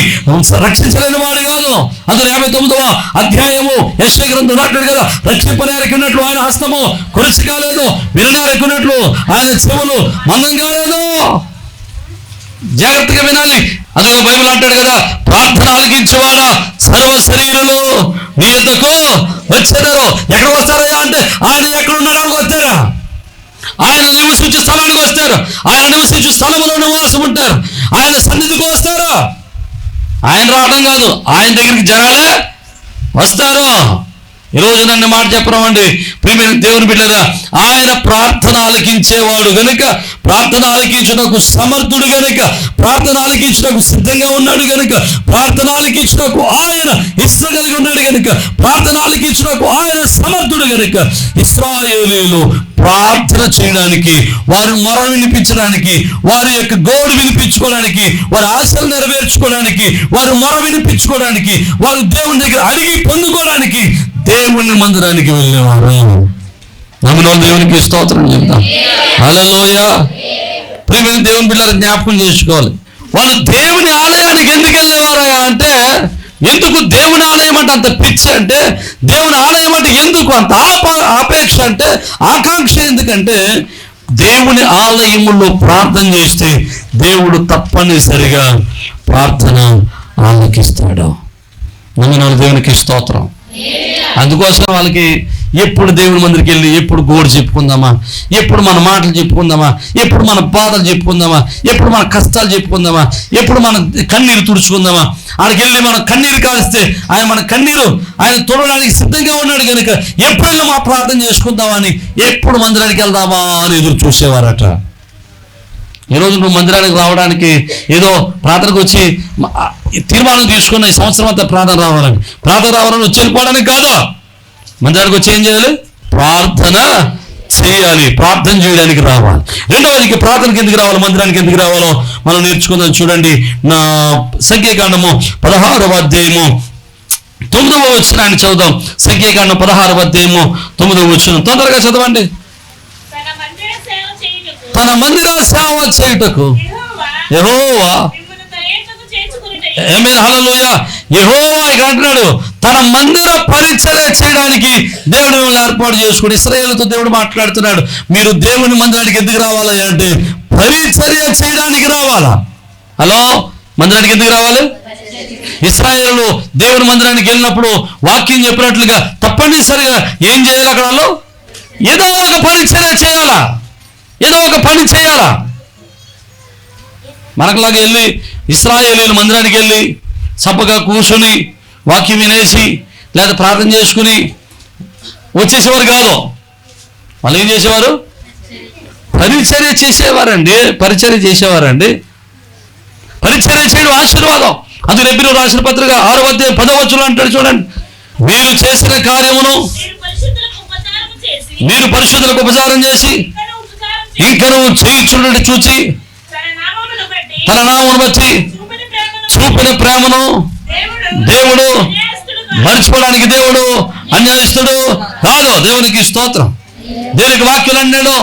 రక్షించలేని వాడు కాదు. అందులో 59వ అధ్యాయము యెషయా గ్రంథం రాట్లేదు కదా, రక్షింపనేరకున్నట్లు ఆయన హస్తము కొలిసి కాలేదు, విననేరకున్నట్లు ఆయన చెవులు మందం కాలేదు. జాగ్రత్తగా వినాలి. అందులో బైబిల్ అంటాడు కదా, ప్రార్థన ఆలకించేవాడా సర్వ శరీరులు నీ యొద్దకు వచ్చేదారు. ఎక్కడికి వస్తారయ్యా అంటే, ఆయన ఎక్కడున్నాడు వస్తారా? ఆయన నివసించే స్థలానికి వస్తారు. ఆయన నివసించే స్థలంలో నివాసం ఉంటారు. ఆయన సన్నిధికి వస్తారు. ఆయన రావడం కాదు, ఆయన దగ్గరికి జనాలే వస్తారు. ఈరోజు నన్ను మాట చెప్పరామండి ప్రియమైన దేవుని బిడ్డలారా, ఆయన ప్రార్థన ఆలకించేవాడు గనుక, ప్రార్థన ఆలకించుటకు సమర్థుడు గనుక, ప్రార్థన ఆలకించుటకు సిద్ధంగా ఉన్నాడు గనుక, ప్రార్థన ఆలకించుటకు ఆయన ఇష్టం కలిగి ఉన్నాడు గనుక, ప్రార్థన ఆలకించుటకు ఆయన సమర్థుడు గనుక, ఇశ్రాయేలీయులు ప్రార్థన చేయడానికి, వారి మొర వినిపించడానికి, వారి యొక్క గోడు వినిపించుకోవడానికి, వారి ఆశలు నెరవేర్చుకోవడానికి, వారి మొర వినిపించుకోవడానికి, వారు దేవుని దగ్గర అడిగి పొందుకోవడానికి దేవుని మందిరానికి వెళ్ళేవారు. నమ్మిన దేవునికి స్తోత్రం చెప్తాం. హల్లెలూయా. ప్రియమైన దేవుని పిల్లలు జ్ఞాపకం చేసుకోవాలి. వాళ్ళు దేవుని ఆలయానికి ఎందుకు వెళ్ళేవారా అంటే, ఎందుకు దేవుని ఆలయం అంటే అంత పిచ్చి అంటే, దేవుని ఆలయం అంటే ఎందుకు అంత ఆపేక్ష అంటే, ఆకాంక్ష ఎందుకంటే, దేవుని ఆలయములో ప్రార్థన చేస్తే దేవుడు తప్పనిసరిగా ప్రార్థన ఆలకిస్తాడు. నమ్మిన దేవునికి స్తోత్రం. అందుకోసం వాళ్ళకి ఎప్పుడు దేవుని మందిరికి వెళ్ళి ఎప్పుడు గోడు చెప్పుకుందామా, ఎప్పుడు మన మాటలు చెప్పుకుందామా, ఎప్పుడు మన బాధలు చెప్పుకుందామా, ఎప్పుడు మన కష్టాలు చెప్పుకుందామా, ఎప్పుడు మన కన్నీరు తుడుచుకుందామా. ఆడికి వెళ్ళి మనం కన్నీరు కాలిస్తే ఆయన మన కన్నీరు ఆయన తుడవడానికి సిద్ధంగా ఉన్నాడు కనుక ఎప్పుడు వెళ్ళి మా ప్రార్థన చేసుకుందామని, ఎప్పుడు మందిరానికి వెళ్దామా అని ఎదురు చూసేవారట. ఈరోజు నువ్వు మందిరానికి రావడానికి ఏదో ప్రార్థనకు వచ్చి తీర్మానం తీసుకున్న ఈ సంవత్సరం అంతా ప్రార్థన రావాలని వచ్చి వెళ్ళిపోవడానికి కాదు. మందిరానికి వచ్చి ఏం చేయాలి? ప్రార్థన చేయాలి, ప్రార్థన చేయడానికి రావాలి. రెండవదికి ప్రార్థనకి ఎందుకు రావాలి, మందిరానికి ఎందుకు రావాలో మనం నేర్చుకుందాం. చూడండి, నా సంఖ్యాకాండము 16వ అధ్యాయము 9వ వచనాన్ని చదువుదాం. సంఖ్యాకాండం 16వ అధ్యాయము 9వ వచనం తొందరగా చదవండి. తన మందిర సేవ చేయుటకు యెహోవా, ఆమేన్, హల్లెలూయా. యెహోవా ఇక అంటున్నాడు, తన మందిర పరిచర్య చేయడానికి దేవుడు మిమ్మల్ని ఏర్పాటు చేసుకుని. ఇశ్రాయేలుతో దేవుడు మాట్లాడుతున్నాడు, మీరు దేవుని మందిరానికి ఎందుకు రావాలి అంటే పరిచర్య చేయడానికి రావాలా. హలో, మందిరానికి ఎందుకు రావాలి? ఇశ్రాయేలు దేవుని మందిరానికి వెళ్ళినప్పుడు వాక్యం చెప్పినట్లుగా తప్పనిసరిగా ఏం చేయాలి? అక్కడ వాళ్ళు ఏదో ఒక పరిచర్య చేయాలా, ఏదో ఒక పని చేయాలా. మనకులాగా వెళ్ళి ఇశ్రాయేలీయుల మందిరానికి వెళ్ళి చప్పగా కూర్చొని వాక్యం వినేసి లేదా ప్రార్థన చేసుకుని వచ్చేసేవారు కాదు. వాళ్ళు ఏం చేసేవారు? పరిచర్య చేసేవారండి. పరిచర్య చేయడం ఆశీర్వాదం. అందుకు హెబ్రీయులకు రాసిన పత్రిక 6వ అధ్యాయం 10వ వచనం అంటాడు, చూడండి, మీరు చేసిన కార్యమును మీరు పరిశుద్ధులకు ఉపచారం చేసి ఇంకను చేయించున్నట్టు చూచి తన నామమును బట్టి చూపిన ప్రేమను దేవుడు మర్చిపోవడానికి దేవుడు అన్యాయస్తుడు కాదు. దేవునికి స్తోత్రం. దేవునికి వాక్యాలు అన్నాడు,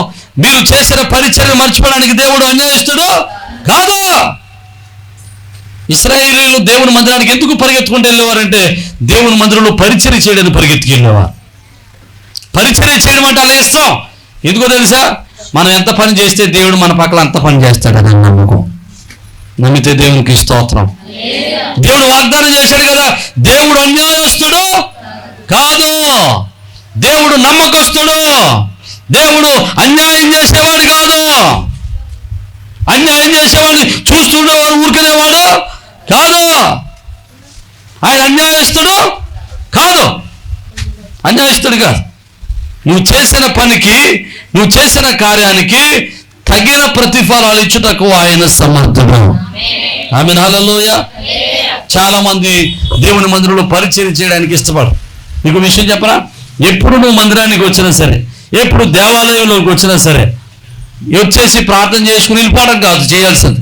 మీరు చేసిన పరిచర్య మర్చిపోవడానికి దేవుడు అన్యాయస్తుడు కాదు. ఇశ్రాయేలీయులు దేవుని మందిరానికి ఎందుకు పరిగెత్తుకుంటూ వెళ్ళేవారంటే దేవుని మందిరంలో పరిచర్య చేయడానికి పరిగెత్తుకు వెళ్ళేవారు. పరిచర్య చేయడం అంటే అలా ఇష్టం. ఎందుకో తెలుసా? మనం ఎంత పని చేస్తే దేవుడు మన పక్కన అంత పని చేస్తాడని నమ్మకం. నమ్మితే దేవునికి స్తోత్రం. దేవుడు వాగ్దానం చేశాడు కదా, దేవుడు అన్యాయస్తుడు కాదు, దేవుడు నమ్మకస్తుడు, దేవుడు అన్యాయం చేసేవాడు కాదు. అన్యాయం చేసేవాడిని చూస్తుండేవాడు ఊరుకునేవాడు కాదు. ఆయన అన్యాయస్తుడు కాదు, అన్యాయస్తుడు కాదు. నువ్వు చేసిన పనికి, నువ్వు చేసిన కార్యానికి తగిన ప్రతిఫలాలు ఇచ్చుటకు ఆయన సమర్థుడు. ఆమేన్, హల్లెలూయా. చాలా మంది దేవుని మందిరంలో పరిచయం చేయడానికి ఇష్టపడరు. నీకు విషయం చెప్పరా? ఎప్పుడు నువ్వు మందిరానికి వచ్చినా సరే, ఎప్పుడు దేవాలయంలోకి వచ్చినా సరే, వచ్చేసి ప్రార్థన చేసుకుని వెళ్ళిపోవడం కాదు చేయాల్సింది.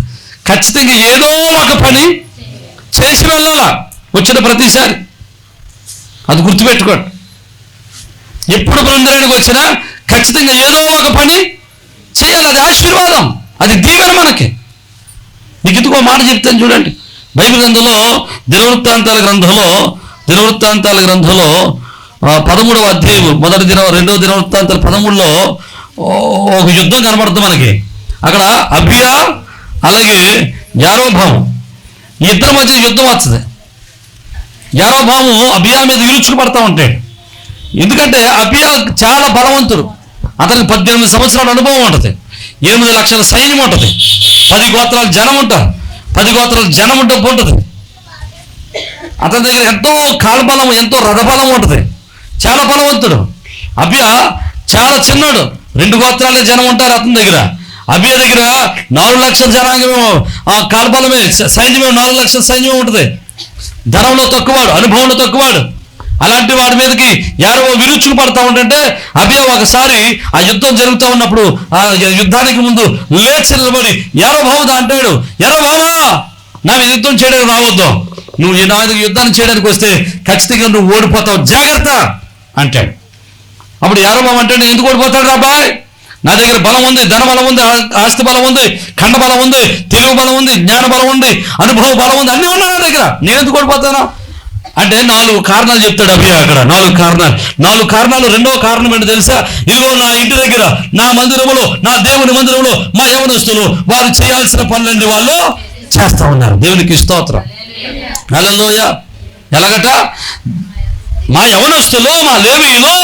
ఖచ్చితంగా ఏదో ఒక పని చేసి వెళ్ళాలా వచ్చిన ప్రతిసారి. అది గుర్తుపెట్టుకోండి. ఎప్పుడు మందిరానికి వచ్చినా ఖచ్చితంగా ఏదో ఒక పని చేయాలి. అది ఆశీర్వాదం, అది దీవెన మనకి. నీకు ఎందుకో మాట చెప్తాను చూడండి. బైబిల్ గ్రంథంలో దినవృత్తాంతాల గ్రంథంలో 13వ అధ్యాయం 2వ దినవృత్తాంతాల 13లో ఒక యుద్ధం కనబడుతుంది మనకి. అక్కడ అబియా అలాగే యారోబాము ఇద్దరి మధ్య యుద్ధం వస్తుంది. యారోబాము అబియా మీద విరుచుకు పడతా ఉంటాడు. ఎందుకంటే అబియా చాలా బలవంతుడు. అతనికి 18 సంవత్సరాల అనుభవం ఉంటుంది, 8 లక్షల సైన్యం ఉంటుంది, 10 గోత్రాల జనం ఉంటారు, 10 గోత్రాల జనం డబ్బు ఉంటుంది. అతని దగ్గర ఎంతో కాల్బలం, ఎంతో రథబలం ఉంటుంది, చాలా బలవంతుడు. అబియా చాలా చిన్నాడు, 2 గోత్రాలే జనం ఉంటారు అతని దగ్గర. అబియా దగ్గర 4 లక్షల జనాంగమేమో కాల్బలమే, సైన్యమే 4 లక్షల సైన్యమే ఉంటుంది. ధనంలో తక్కువాడు, అనుభవంలో తక్కువాడు. అలాంటి వాడి మీదకి యారో విరుచుకు పడతా ఉంటుంటే అబియా ఒకసారి ఆ యుద్ధం జరుగుతూ ఉన్నప్పుడు ఆ యుద్ధానికి ముందు లేచి నిలబడి యారోబాముతో అంటాడు, యారోబామా, నా మీద యుద్ధం చేయడానికి రావద్దు, నువ్వు నా మీద యుద్ధాన్ని చేయడానికి వస్తే ఖచ్చితంగా నువ్వు ఓడిపోతావు, జాగ్రత్త అంటాడు. అప్పుడు యారోబాము అంటాడు, ఎందుకు ఓడిపోతాడు రాబాయ్? నా దగ్గర బలం ఉంది, ధన బలం ఉంది, ఆస్తి బలం ఉంది, ఖండ బలం ఉంది, తెలివి బలం ఉంది, జ్ఞాన బలం ఉంది, అనుభవ బలం ఉంది, అన్నీ ఉన్నాయి నా దగ్గర, నేను ఎందుకు ఓడిపోతానా అంటే 4 కారణాలు చెప్తాడు అబియా. అక్కడ 4 కారణాలు. 2వ కారణం ఏంటో తెలుసా? ఇదిగో నా ఇంటి దగ్గర, నా మందిరంలో, నా దేవుని మందిరంలో మా యవనస్తులు వారు చేయాల్సిన పనులన్నీ వాళ్ళు చేస్తా ఉన్నారు. దేవునికి స్తోత్రం, హల్లెలూయా. ఎలాగట? మా యవనస్తులు, మా లేవీయులు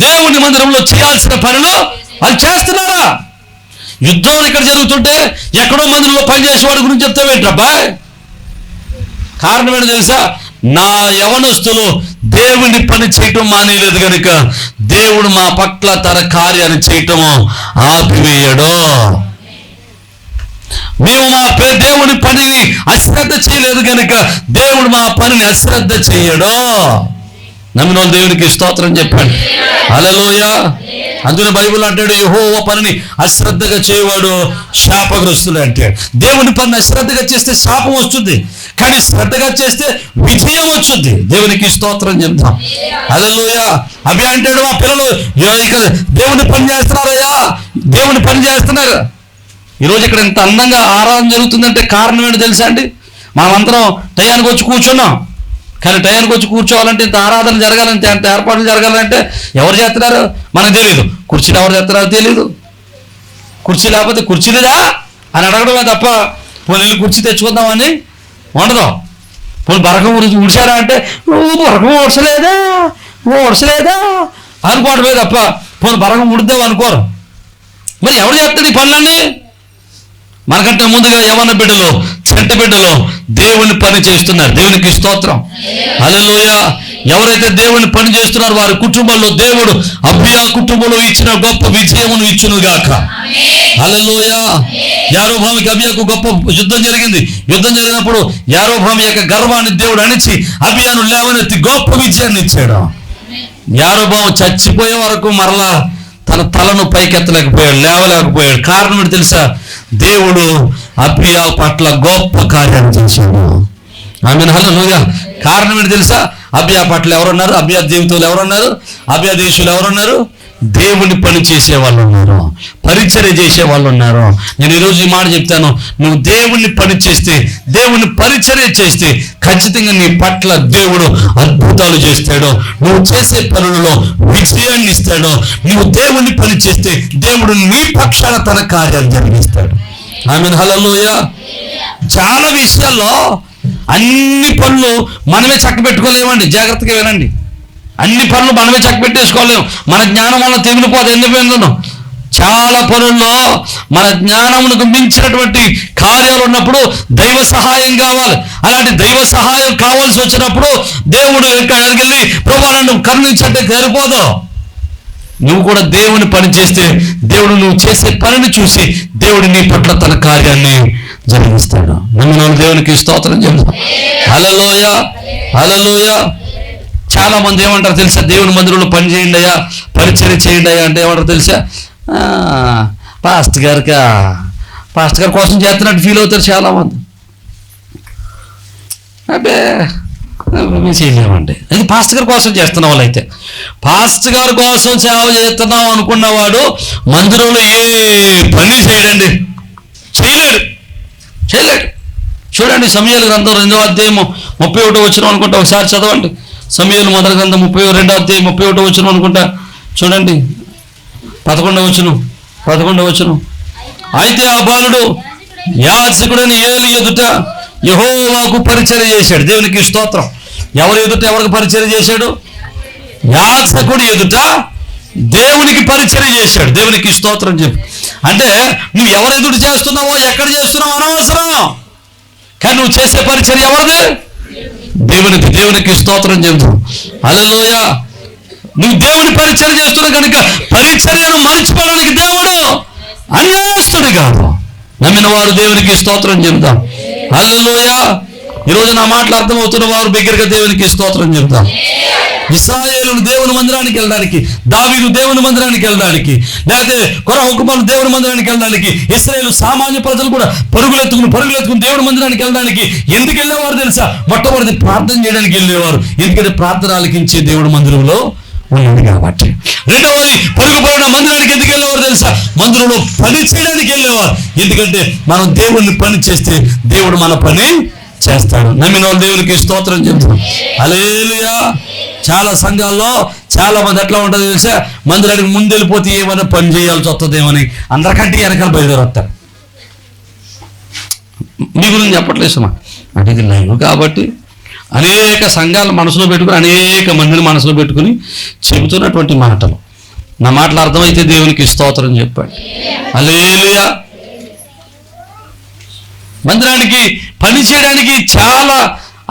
దేవుని మందిరంలో చేయాల్సిన పనులు వాళ్ళు చేస్తున్నారా? యుద్ధం ఇక్కడ జరుగుతుంటే ఎక్కడో మందిరంలో పనిచేసేవాడి గురించి చెప్తావేంట్రబ్బాయ్? కారణం ఏంటో తెలుసా? నా యవనస్తులు దేవుని పని చేయటం మానేలేదు కనుక దేవుడు మా పట్ల తన కార్యాన్ని చేయటము ఆపివేయడు. మేము మా దేవుని పనిని అశ్రద్ధ చేయలేదు కనుక దేవుడు మా పనిని అశ్రద్ధ చేయడు. నమ్మిన వాళ్ళు దేవునికి స్తోత్రం చెప్పండి, హల్లెలూయా. అందులో బైబిల్ అంటాడు, యెహోవా పనిని అశ్రద్ధగా చేయవాడు శాపగ్రస్తుడు అంటాడు. దేవుని పనిని అశ్రద్ధగా చేస్తే శాపం వస్తుంది, కానీ శ్రద్ధగా చేస్తే విజయం వచ్చింది. దేవునికి స్తోత్రం చెప్తాం, హల్లెలూయా. అవి అంటాడు, మా పిల్లలు ఇక్కడ దేవుని పని చేస్తున్నారయ్యా, దేవుని పని చేస్తున్నారు. ఈరోజు ఇక్కడ ఇంత అందంగా ఆరాధన జరుగుతుందంటే కారణం ఏంటో తెలుసా అండి? మనమందరం టయానికి వచ్చి కూర్చున్నాం, కానీ టయానికి వచ్చి కూర్చోవాలంటే, ఇంత ఆరాధన జరగాలంటే, అంత ఏర్పాట్లు జరగాలంటే ఎవరు చేస్తున్నారు మనకు తెలియదు. కుర్చీలు ఎవరు చేస్తున్నారో తెలియదు. కుర్చీ లేకపోతే కుర్చీ లేదా అని అడగడమే తప్ప పోనీ కుర్చీ తెచ్చుకుందామని ఉండదు. పోనీ బరకం ఉడిచారా అంటే బరకం ఉడసలేదా అనుకోవడమే తప్ప పోనీ బరకం ఉడిద్దాం అనుకోరు. మరి ఎవరు చేస్తారు ఈ పనులన్నీ? మనకంటే ముందుగా యవ్వన బిడ్డలు, చంటి బిడ్డలు దేవుని పని చేస్తున్నారు. దేవునికి స్తోత్రం, హల్లెలూయా. ఎవరైతే దేవుని పని చేస్తున్నారో వారి కుటుంబంలో దేవుడు అబియా కుటుంబంలో ఇచ్చిన గొప్ప విజయమును ఇచ్చును గాక, హల్లెలూయా. యారోబాముకి అబియాకు గొప్ప యుద్ధం జరిగింది. యుద్ధం జరిగినప్పుడు యారోబాము యొక్క గర్వాన్ని దేవుడు అణిచి అబియాను లేవనెత్తి గొప్ప విజయాన్ని ఇచ్చాడు. యారోబాము చచ్చిపోయే వరకు మరలా తన తలను పైకెత్తలేకపోయాడు, లేవలేకపోయాడు. కారణం ఏంటి తెలుసా? దేవుడు అబియా పట్ల గొప్ప కార్యాన్ని చేశాడు. ఆమేన్, హల్లెలూయా. కారణం ఏంటి తెలుసా? అబియా పట్ల ఎవరున్నారు? అబియా జీవితంలో ఎవరున్నారు? అబియా దేశంలో ఎవరున్నారు? దేవుని పని చేసే వాళ్ళు ఉన్నారు, పరిచర్య చేసే వాళ్ళు ఉన్నారు. నేను ఈరోజు ఈ మాట చెప్తాను, నువ్వు దేవుని పని చేస్తే, దేవుని పరిచర్య చేస్తే ఖచ్చితంగా నీ పట్ల దేవుడు అద్భుతాలు చేస్తాడు. నువ్వు చేసే పనులలో విజయాన్ని ఇస్తాడు. నువ్వు దేవుని పని చేస్తే దేవుడు నీ పక్షాన తన కార్యాలు జరిగిస్తాడు. ఆమేన్, హల్లెలూయా. చాలా విషయాల్లో అన్ని పనులు మనమే చక్కబెట్టుకోలేమండి. జాగ్రత్తగా వినండి. అన్ని పనులు మనమే చక్కబెట్టేసుకోలేము. మన జ్ఞానం వల్ల తెగిలిపోతే ఎన్ని పనులను. చాలా పనుల్లో మన జ్ఞానమునకు మించినటువంటి కార్యాలు ఉన్నప్పుడు దైవ సహాయం కావాలి. అలాంటి దైవ సహాయం కావాల్సి వచ్చినప్పుడు దేవుడు ఎక్కడికి వెళ్ళి ప్రభువా నన్ను కరుణించంటే సరిపోదు. నువ్వు కూడా దేవుని పని చేస్తే దేవుడు నువ్వు చేసే పనిని చూసి దేవుడు నీ పట్ల తన కార్యాన్ని జరిగిస్తాడు. నమ్మిన దేవునికి స్తోత్రం చెప్తాం. హల్లెలూయా, హల్లెలూయా. చాలా మంది ఏమంటారు తెలుసా? దేవుని మందిరంలో పని చేయండి అయ్యా, పరిచర్య చేయండి అయ్యా అంటే ఏమంటారు తెలుసా? పాస్టర్ గారి కోసం చేస్తున్నట్టు ఫీల్ అవుతారు చాలామంది. అబ్బే మేము చేయలేమండి. అది పాస్టర్ గారి కోసం చేస్తున్న వాళ్ళు అయితే. పాస్టర్ గారి కోసం సేవ చేస్తున్నాం అనుకున్నవాడు మందిరంలో ఏ పని చేయడండి, చేయలేడు. చూడండి, సమూయేలు గ్రంథం 2వ అధ్యాయము 31 వచనం అనుకుంటా, ఒకసారి చదవండి. సమూయేలు మొదటి గ్రంథం 2వ అధ్యాయం 31 వచనం అనుకుంటా, చూడండి. 11వ వచనం. అయితే ఆ బాలుడు యాజకుడని ఏలి ఎదుట యెహోవాకు పరిచర్య చేశాడు. దేవునికి స్తోత్రం. ఎవరికి పరిచర్య చేశాడు? యాజకుడు ఎదుట దేవునికి పరిచర్య చేశాడు. దేవునికి స్తోత్రం చెప్పు. అంటే నువ్వు ఎవరు ఎదుట చేస్తున్నావో, ఎక్కడ చేస్తున్నావో అనవసరం, కానీ నువ్వు చేసే పరిచర్య ఎవరిది? దేవునికి స్తోత్రం చెబుతూ హల్లెలూయా. నువ్వు దేవుని పరిచర్య చేస్తున్నావు కనుక పరిచర్యను మరిచిపోవడానికి దేవుడు అన్యాయస్తుడు కాదు. నమ్మిన వారు దేవునికి స్తోత్రం చెబుతాం. హల్లెలూయా. ఈరోజు నా మాటలు అర్థమవుతున్న వారు బిగ్గరగా దేవునికి స్తోత్రం చెబుతాం. ఇశ్రాయేలును దేవుని మందిరానికి వెళ్ళడానికి, దావీదు దేవుని మందిరానికి వెళ్ళడానికి, లేకపోతే కొరహు కుమారులు దేవుని మందిరానికి వెళ్ళడానికి, ఇశ్రాయేలు సామాన్య ప్రజలు కూడా పరుగులెత్తుకుని దేవుని మందిరానికి వెళ్ళడానికి ఎందుకు వెళ్ళేవారు తెలుసా? మొట్టమొదటి ప్రార్థన చేయడానికి వెళ్ళేవారు. ఎందుకంటే ప్రార్థన ఆలకించే దేవుడి మందిరంలో ఉన్నది కాబట్టి. రెండవది పరుగుపోయిన మందిరానికి ఎందుకు వెళ్ళేవారు తెలుసా? మందిరంలో పని చేయడానికి వెళ్ళేవారు. ఎందుకంటే మనం దేవుడిని పని చేస్తే దేవుడు మన పని చేస్తాడు. నమ్మిన వాళ్ళు దేవునికి స్తోత్రం చెప్తాం. హల్లెలూయా. చాలా సంఘాల్లో చాలా మంది ఎట్లా ఉంటుంది తెలుసా? మందిరానికి ముందు వెళ్ళిపోతే ఏమైనా పని చేయాల్సి వస్తుందేమని అందరికంటే వెనకాల బయలుదేరొస్తారు. మీ గురించి చెప్పట్లేదు సుమా, అంటే ఇది లైవ్ కాబట్టి అనేక సంఘాలు మనసులో పెట్టుకుని, అనేక మందిని మనసులో పెట్టుకుని చెబుతున్నటువంటి మాటలు. నా మాటలు అర్థమైతే దేవునికి స్తోత్రం చెప్పండి. హల్లెలూయా. మందిరానికి పని చేయడానికి చాలా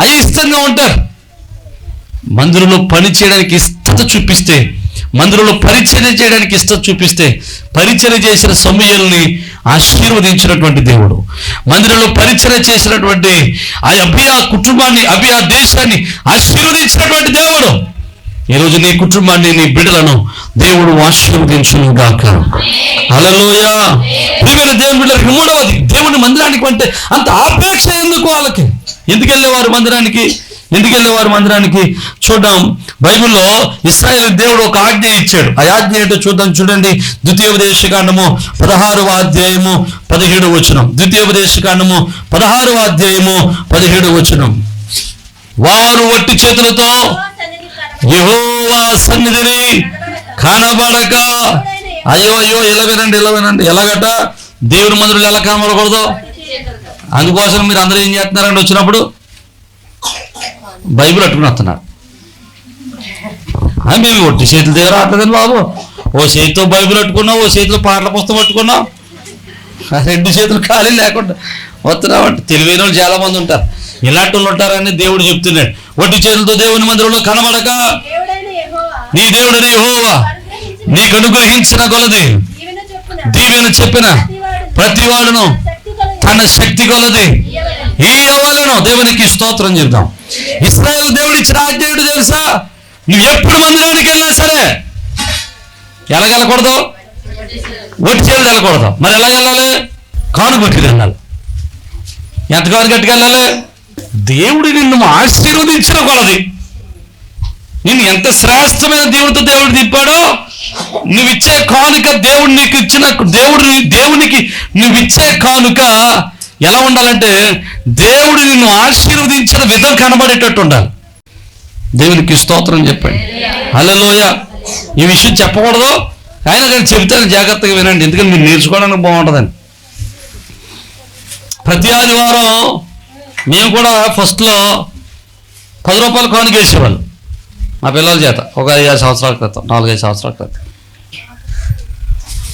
అయిష్టంగా ఉంటారు. మందిరంలో పని చేయడానికి ఇష్టత చూపిస్తే, మందిరంలో పరిచర్య చేయడానికి ఇష్టత చూపిస్తే, పరిచర్య చేసిన సమూయేలుని ఆశీర్వదించినటువంటి దేవుడు, మందిరంలో పరిచర్య చేసినటువంటి ఆ అబియా కుటుంబాన్ని, అబియా దేశాన్ని ఆశీర్వదించినటువంటి దేవుడు ఈరోజు నీ కుటుంబాన్ని, నీ బిడ్డలను దేవుడు ఆశీర్వదించును గాక. హల్లెలూయా. ప్రియమైన దేవుని బిడ్డలకి మూడవది, దేవుని మందిరానికి అంటే అంత ఆపేక్ష ఎందుకు వాళ్ళకి? ఎందుకు వెళ్ళేవారు మందిరానికి? చూద్దాం. బైబిల్లో ఇశ్రాయేలు దేవుడు ఒక ఆజ్ఞ ఇచ్చాడు. ఆ ఆజ్ఞ ఏంటో చూద్దాం. చూడండి, ద్వితీయోపదేశకాండము 16వ అధ్యాయము 17వ వచనం. ద్వితీయోపదేశకాండము 16వ అధ్యాయము 17వ వచనం. వారు వట్టి చేతులతో యెహోవా సన్నిధిని కనబడక, అయ్యో ఇలా వినండి. ఎలాగట? దేవుని మందిరంలో ఎలా కనబడకూడదు? అందుకోసం మీరు అందరూ ఏం చేస్తున్నారండి? వచ్చినప్పుడు బైబిల్ పట్టుకుని వస్తున్నారు. మేము ఒట్టి చేతుల దగ్గర రావట్లేదండి బాబు. ఓ చేతితో బైబిల్ పట్టుకున్నావు, ఓ చేతిలో పాటల పుస్తకం పట్టుకున్నావు, 2 చేతులు ఖాళీ లేకుండా వస్తున్నామంటే. తెలివైన వాళ్ళు చాలా మంది ఉంటారు. ఇలాంటి వాళ్ళు ఉంటారని దేవుడు చెప్తున్నాడు. ఒట్టి చేతులతో దేవుని మందిరంలో కనబడక, నీ దేవుడని యెహోవా నీకు అనుగ్రహించిన కొలది దీవెన చెప్పిన ప్రతివాడును తన శక్తి కొలది ఇయ్యవలెను. దేవునికి స్తోత్రం చెప్తాం. ఇశ్రాయేలు దేవుడు ఇచ్చిన ఆజ్ఞ ఏంటో తెలుసా? నువ్వు ఎప్పుడు మందిరానికి వెళ్ళినా సరే ఎలాగెళ్ళకూడదు? ఒట్టి చేతులు వెళ్ళకూడదు. మరి ఎలా వెళ్ళాలి? కానుగట్టుకు వెళ్ళాలి. ఎంత కానుగట్టుకు వెళ్ళాలి? దేవుడు నిన్ను ఆశీర్వదించిన కొలది, నిన్ను ఎంత శ్రేష్టమైన దేవుడితో దేవుడు దింపాడో, నువ్విచ్చే కానుక దేవుడు నీకు ఇచ్చిన దేవునికి నువ్విచ్చే కానుక ఎలా ఉండాలంటే దేవుడు నిన్ను ఆశీర్వదించిన విధం కనబడేటట్టు ఉండాలి. దేవునికి స్తోత్రం చెప్పండి. హల్లెలూయా. ఈ విషయం చెప్పకూడదు, ఆయన కానీ చెబితే జాగ్రత్తగా వినండి, ఎందుకంటే మీరు నేర్చుకోవడానికి బాగుంటుందని. ప్రతి ఆదివారం మేము కూడా ఫస్ట్లో 10 రూపాయలు కానుక వేసేవాళ్ళు మా పిల్లల చేత. ఒక 5-6 సంవత్సరాల క్రితం, 4-5 సంవత్సరాల క్రితం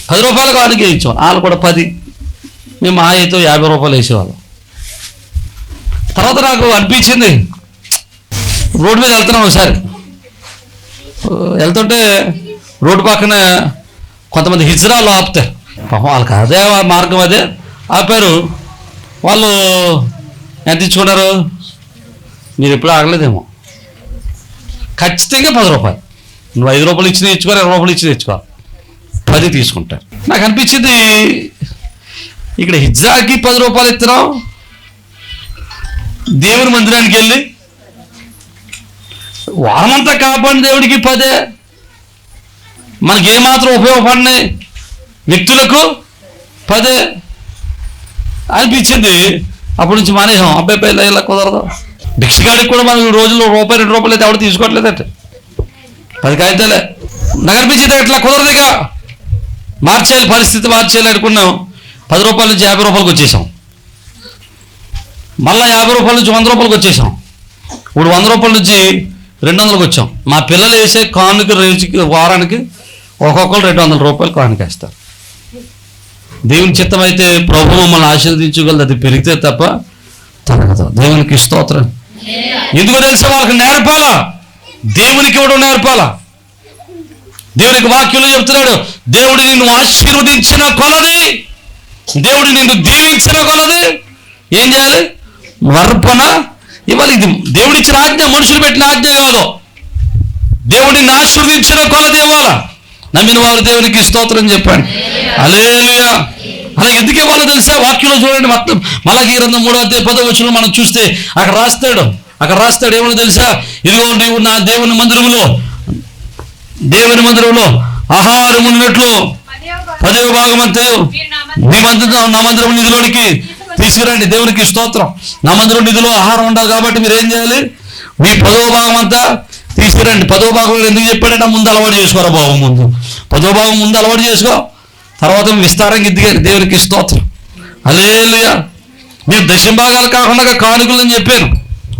10 రూపాయలు కానుక ఇచ్చాం. వాళ్ళు కూడా 10, మేము మా అయితే 50 రూపాయలు వేసేవాళ్ళం. తర్వాత నాకు అనిపించింది, రోడ్డు మీద వెళ్తున్నాం ఒకసారి, వెళ్తుంటే రోడ్డు పక్కన కొంతమంది హిజ్రాలు ఆపుతారు. పాపం వాళ్ళకి అదే మార్గం, అదే ఆపారు. వాళ్ళు ఎంత ఇచ్చుకున్నారు, మీరు ఎప్పుడు ఆగలేదేమో, ఖచ్చితంగా 10 రూపాయలు. నువ్వు 5 రూపాయలు ఇచ్చి తెచ్చుకోవాలి, 20 రూపాయలు ఇచ్చి తెచ్చుకోవాలి, 10 తీసుకుంటారు. నాకు అనిపించింది, ఇక్కడ హిజ్రాకి 10 రూపాయలు ఇస్తున్నాం, దేవుని మందిరానికి వెళ్ళి వారమంతా కాపాడిన దేవుడికి 10, మనకి ఏమాత్రం ఉపయోగపడినాయి వ్యక్తులకు 10 అనిపించింది. అప్పటి నుంచి మానేసాం. అబ్బాయి ఇలా కుదరదు. భిక్షగాడికి కూడా మనం రోజుల్లో ₹1-2 రూపాయలు అయితే ఎవరు తీసుకోవట్లేదంటే 10 కాగితాలే. నాకు అనిపించింది ఎట్లా కుదరదు, ఇక మార్చేయాలి, పరిస్థితి మార్చేయాలి అనుకున్నాం. 10 రూపాయల నుంచి 50 రూపాయలకు వచ్చేసాం. మళ్ళీ 50 రూపాయల నుంచి 100 రూపాయలకు వచ్చేసాం. ఇప్పుడు 100 రూపాయల నుంచి 200లకు వచ్చాం. మా పిల్లలు వేసే కానుక రోజుకి, వారానికి ఒక్కొక్కరు 200 రూపాయలు కానుక వేస్తారు. దేవుని చిత్తం అయితే ప్రభువు మమ్మల్ని ఆశీర్వదించగలదు, అది పెరిగితే తప్ప తరగదు. దేవునికి స్తోత్రం. ఎందుకు తెలిసే వాళ్ళకి నేర్పాలా, దేవునికి ఇవ్వడం నేర్పాలా. దేవునికి వాక్యంలో చెప్తున్నాడు, దేవుడు నిన్ను ఆశీర్వదించిన కొలది, దేవుడు నిన్ను దీవించిన కొలది ఏం చేయాలి, అర్పణ ఇవ్వాలి. ఇది దేవుడిచ్చిన ఆజ్ఞ, మనుషులు పెట్టిన ఆజ్ఞ కాదు. దేవుడిని ఆశీర్వదించిన కొలది ఇవ్వాలా. నమ్మిన వారు దేవునికి స్తోత్రం చెప్పండి. హల్లెలూయా. అలా ఎందుకు ఇవ్వాలో తెలుసా, వాక్యంలో చూడండి. మొత్తం మలాకీ గ్రంథం 3:10 మనం చూస్తే అక్కడ రాస్తాడు ఏమో తెలుసా, ఇదిగో నీవు నా దేవుని మందిరంలో ఆహారం ఉన్నట్లు 10వ భాగం అంతయు నా మందిరం నిధిలోనికి తీసుకురండి. దేవునికి స్తోత్రం. నా మందిరం నిధిలో ఆహారం ఉండాలి కాబట్టి మీరు ఏం చేయాలి, మీ 10వ భాగం అంతా తీసుకురండి. 10వ భాగం ఎందుకు చెప్పాడంటే, ముందు అలవాటు చేసుకోరా బాబు, 10వ భాగం ముందు అలవాటు చేసుకో, తర్వాత విస్తారంగా ఇద్దిగారు. దేవునికి స్తోత్రం. హల్లెలూయా. మీరు దశంభాగాలు కాకుండా కానుకలు అని చెప్పాను,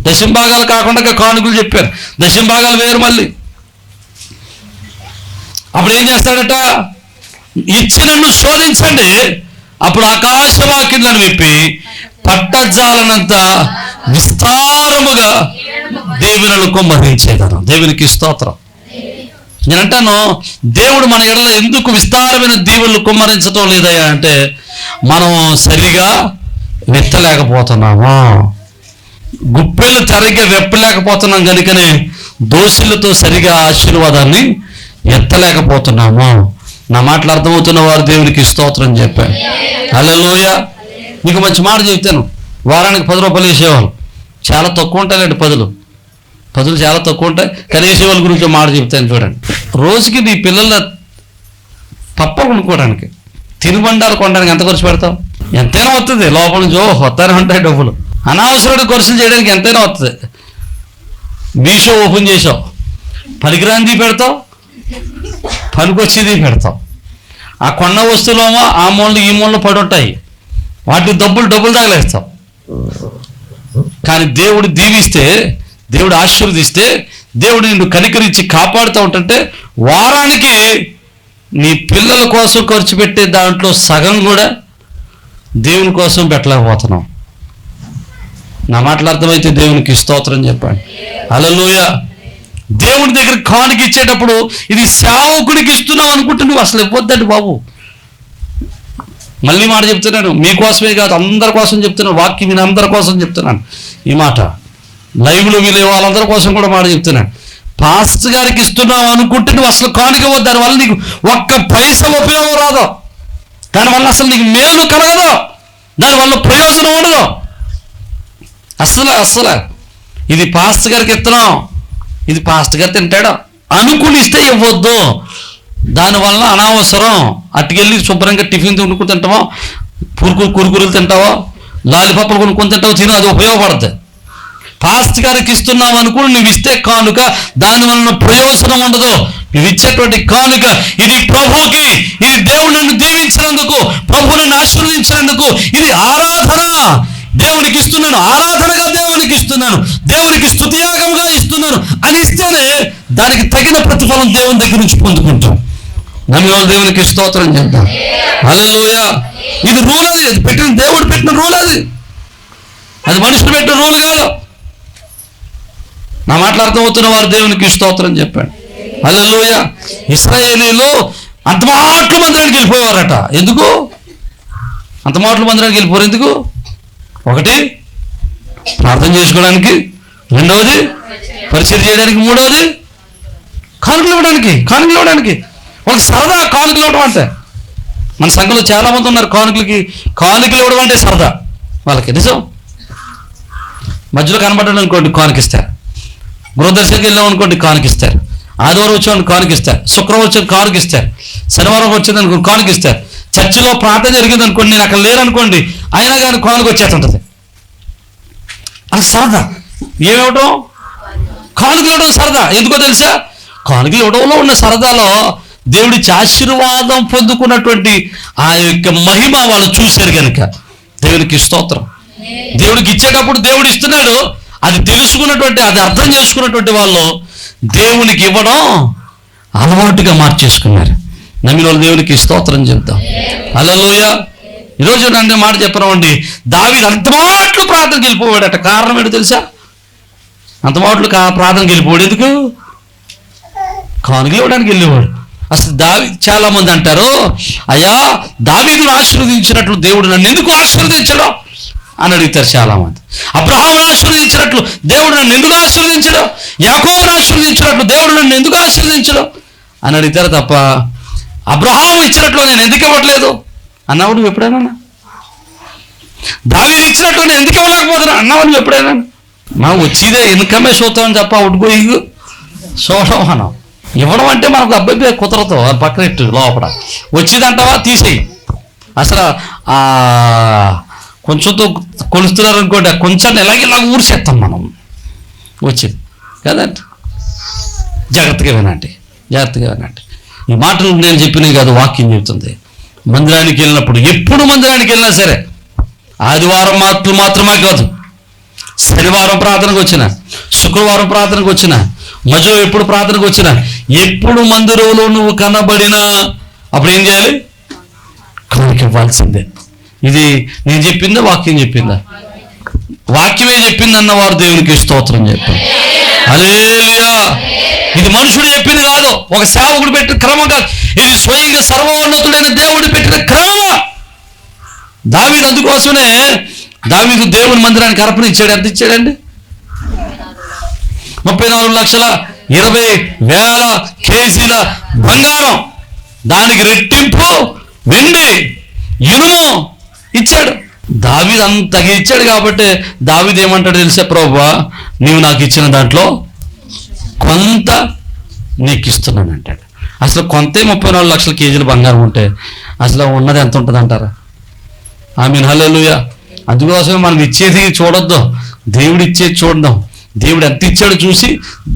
దశంభాగాలు కాకుండా కానుకలు చెప్పాను. దశంభాగాలు వేరు. మళ్ళీ అప్పుడు ఏం చేస్తాడట, ఇచ్చి నన్ను శోధించండి, అప్పుడు ఆకాశవాక్యాలను విప్పి పట్టజాలనంత విస్తారముగా దేవుని కుమ్మరించేదను. దేవునికి స్తోత్రం. నేనంటాను, దేవుడు మన ఎడల ఎందుకు విస్తారమైన దీవులు కుమ్మరించడం లేదయ్యా అంటే, మనం సరిగా వెత్తలేకపోతున్నాము, గుప్పెలు సరిగ్గా వెప్పలేకపోతున్నాం కనుకనే దోషులతో సరిగా ఆశీర్వాదాన్ని ఎత్తలేకపోతున్నాము. నా మాటలు అర్థమవుతున్న వారు దేవునికి స్తోత్రం చెప్పాను. హల్లెలూయా. మీకు మంచి మాట చెప్తాను, వారానికి 10 రూపాయలు వేసేవాళ్ళు చాలా తక్కువ ఉంటాయండి. 10 చాలా తక్కువ ఉంటాయి, కానీ వేసేవాళ్ళ గురించి మాట చెప్తాను చూడండి. రోజుకి నీ పిల్లల పప్ప కొనుక్కోవడానికి, తినుబండాలు కొనడానికి ఎంత ఖర్చు పెడతావు? ఎంతైనా వస్తుంది, లోపల నుంచి వస్తానే ఉంటాయి డబ్బులు. అనవసరమైన ఖర్చులు చేయడానికి ఎంతైనా వస్తుంది. మీషో ఓపెన్ చేసావు, పనికిరాంది పెడతావు, పనికొచ్చేది పెడతావు. ఆ కొన్న వస్తువులేమో ఆ మూలలో ఈ మూలలో పడి ఉంటాయి, వాటి డబ్బులు తగలేస్తావు. కానీ దేవుడు దీవిస్తే, దేవుడు ఆశీర్వదిస్తే, దేవుడు నిన్ను కనికరించి కాపాడుతూ ఉంటుంటే, వారానికి నీ పిల్లల కోసం ఖర్చు పెట్టే దాంట్లో సగం కూడా దేవుని కోసం పెట్టలేకపోతున్నాం. నా మాటలు అర్థమైతే దేవునికి స్తోత్రం చెప్పండి. హల్లెలూయా. దేవుని దగ్గర కానుక ఇచ్చేటప్పుడు ఇది సేవకుడికి ఇస్తున్నావు అనుకుంటే నువ్వు అసలు ఇవ్వద్దండి బాబు. మళ్ళీ మాట చెప్తున్నాను, మీకోసమే కాదు అందరి కోసం చెప్తున్నాను, వాక్యం విని అందరి కోసం చెప్తున్నాను ఈ మాట. లైవ్లో వీళ్ళే వాళ్ళందరి కోసం కూడా మాట చెప్తున్నాను. పాస్టర్ గారికి ఇస్తున్నావు అనుకుంటే నువ్వు అసలు కానుక ఇవ్వద్దు. దానివల్ల నీకు ఒక్క పైసా ఉపయోగం రాదు, దానివల్ల అసలు నీకు మేలు కలగదు, దానివల్ల ప్రయోజనం ఉండదు. అస్సలు ఇది పాస్టర్ గారికి ఇస్తున్నాం, ఇది పాస్టర్ గారు తింటాడు అనుకుని ఇస్తే ఇవ్వద్దు. దానివల్ల అనవసరం. అట్టుకెళ్ళి శుభ్రంగా టిఫిన్ కొనుక్కు తింటావో, కురుకురులు తింటావో, లాలిపప్పులు కొనుక్కొని తింటావో, తిను, అది ఉపయోగపడుతుంది. పాస్టర్ గారికి ఇస్తున్నావు అనుకుని నువ్వు ఇస్తే కానుక, దానివల్ల ప్రయోజనం ఉండదు. నువ్వు ఇచ్చేటువంటి కానుక ఇది ప్రభువుకి, ఇది దేవుడు నన్ను దీవించినందుకు, ప్రభువు నన్ను ఆశీర్వదించినందుకు, ఇది ఆరాధన. దేవునికి ఇస్తున్నాను, ఆరాధనగా దేవునికి ఇస్తున్నాను, దేవునికి స్తుతియాగంగా ఇస్తున్నాను అని ఇస్తేనే దానికి తగిన ప్రతిఫలం దేవుని దగ్గర నుంచి పొందుకుంటాం. నమ్మిన వాళ్ళు దేవునికి స్తోత్రం చేద్దాం. హల్లెలూయా. ఇది రూల్, అది పెట్టిన దేవుడు పెట్టిన రూల్, అది మనుషులు పెట్టిన రూల్ కాదు. నా మాట్లాడుతూ అవుతున్న వారు దేవునికి స్తోత్రం చెప్పాడు. హల్లెలూయా. ఇశ్రాయేలీలు అంత మాటలు మందిరానికి వెళ్ళిపోయేవారట. ఎందుకు అంత మాటలు మందిరానికి వెళ్ళిపోరు? ఎందుకు? ఒకటి ప్రార్థన చేసుకోవడానికి, రెండవది పరిచయం చేయడానికి, మూడవది కానుకలు ఇవ్వడానికి. వాళ్ళకి సరదా కానుకలు ఇవ్వడం అంటే. మన సంఘంలో చాలా మంది ఉన్నారు కానుకలు ఇవ్వడం అంటే సరదా వాళ్ళకి. నిజం. మధ్యలో కనబడ్డాడు అనుకోండి కానుకిస్తారు, గృహదర్శనకి వెళ్ళాం అనుకోండి కానుకిస్తారు, ఆదివారం వచ్చామని కానుకిస్తారు, శుక్రవారం వచ్చాను కానుకిస్తారు, శనివారం వచ్చింది అనుకోండి కానుకిస్తారు, చర్చిలో ప్రార్థన జరిగింది అనుకోండి, నేను అక్కడ లేననుకోండి అయినా కానీ కానుక వచ్చేస్తుంటుంది. అది సరదా. ఏమివ్వడం? కానుకలు ఇవ్వడం సరదా. ఎందుకో తెలుసా? కానుకలు ఇవ్వడంలో ఉన్న సరదాలో దేవుడిచ్చి ఆశీర్వాదం పొందుకున్నటువంటి ఆ యొక్క మహిమ వాళ్ళు చూశారు కనుక దేవునికి స్తోత్రం. దేవుడికి ఇచ్చేటప్పుడు దేవుడు ఇస్తున్నాడు, అది తెలుసుకున్నటువంటి, అది అర్థం చేసుకున్నటువంటి వాళ్ళు దేవునికి ఇవ్వడం అలవాటుగా మార్చేసుకున్నారు. నమ్మిన వాళ్ళు దేవునికి స్తోత్రం చెప్తాం. హల్లెలూయా. ఈరోజు నన్ను మాట చెప్పరామండి, దావీదు అంత మాటలు ప్రార్థనకి వెళ్ళిపోవాడట. కారణం ఏంటో తెలుసా? అంత మాటలు ప్రార్థనకి వెళ్ళిపోయాడు. ఎందుకు? కానుకలు ఇవ్వడానికి వెళ్ళేవాడు. అసలు చాలా మంది అంటారు, అయ్యా దావీదును ఆశీర్వదించినట్లు దేవుడు నన్ను ఎందుకు ఆశీర్వదించడం అని అడుగుతారు చాలా మంది. అబ్రహామును ఆశీర్వదించినట్లు దేవుడు నన్ను ఎందుకు ఆశీర్వదించడం, యాకోబును ఆశీర్వదించినట్లు దేవుడు నన్ను ఎందుకు ఆశీర్వదించడం అని అడుగుతారు తప్ప, అబ్రహాము ఇచ్చినట్లు నేను ఎందుకు ఇవ్వట్లేదు అన్నావు నువ్వు ఎప్పుడైనా? దావీదు ఇచ్చినట్లు నేను ఎందుకు ఇవ్వలేకపోతున్నా అన్నావు నువ్వు ఎప్పుడైనా? మనం వచ్చేదే ఇన్కమే చూస్తామని తప్ప ఉడ్గోయింగ్ చూడడం. మనం ఇవ్వడం అంటే మనకు అబ్బాయి కుదరదు, పక్కన ఇట్టు లోపల వచ్చేదంటావా తీసేయి. అసలు కొంచెంతో కొలుస్తున్నారు అనుకోండి, కొంచెం ఇలాగ ఊరిసేస్తాం మనం వచ్చేది కదండి. జాగ్రత్తగా వినండి. ఈ మాటలు నేను చెప్పినవి కాదు, వాక్యం చెబుతుంది. మందిరానికి వెళ్ళినప్పుడు, ఎప్పుడు మందిరానికి వెళ్ళినా సరే, ఆదివారం మాత్రమే కాదు, శనివారం ప్రార్థనకు వచ్చిన, శుక్రవారం ప్రార్థనకు వచ్చిన, మధ్యలో ఎప్పుడు ప్రార్థనకు వచ్చినా, ఎప్పుడు మందిరంలో నువ్వు కనబడినా అప్పుడు ఏం చేయాలి? కానుక ఇవ్వాల్సిందే. ఇది నేను చెప్పిందా వాక్యం చెప్పిందా? వాక్యమే చెప్పింది అన్నవారు దేవునికి స్తోత్రం చెప్పారు. హల్లెలూయా. ఇది మనుషుడు చెప్పింది కాదు, ఒక సేవకుడు పెట్టిన క్రమం కాదు, ఇది స్వయంగా సర్వోన్నతుడైన దేవుడు పెట్టిన క్రమం. దావీదు అందుకోసమే దావీదు దేవుని మందిరానికి అర్పణ ఇచ్చాడు. ఎంత ఇచ్చాడండి? 34,20,000 కేజీల బంగారం, దానికి రెట్టింపు వెండి, ఇనుము ఇచ్చాడు. దావీదు అంతగా ఇచ్చాడు కాబట్టి దావీదు ఏమంటాడు తెలుసా? ప్రభువా, నీవు నాకు ఇచ్చిన దాంట్లో కొంత నీకు ఇస్తున్నాను అంటాడు. అసలు కొంతే 34,00,000 కేజీల బంగారం ఉంటే అసలు ఉన్నది ఎంత ఉంటుంది అంటారా? ఆమేన్. హల్లెలూయా. అందుకోసమే మనం ఇచ్చేది చూడొద్దు, దేవుడు ఇచ్చేది చూద్దాం. దేవుడు ఎంత ఇచ్చాడు చూసి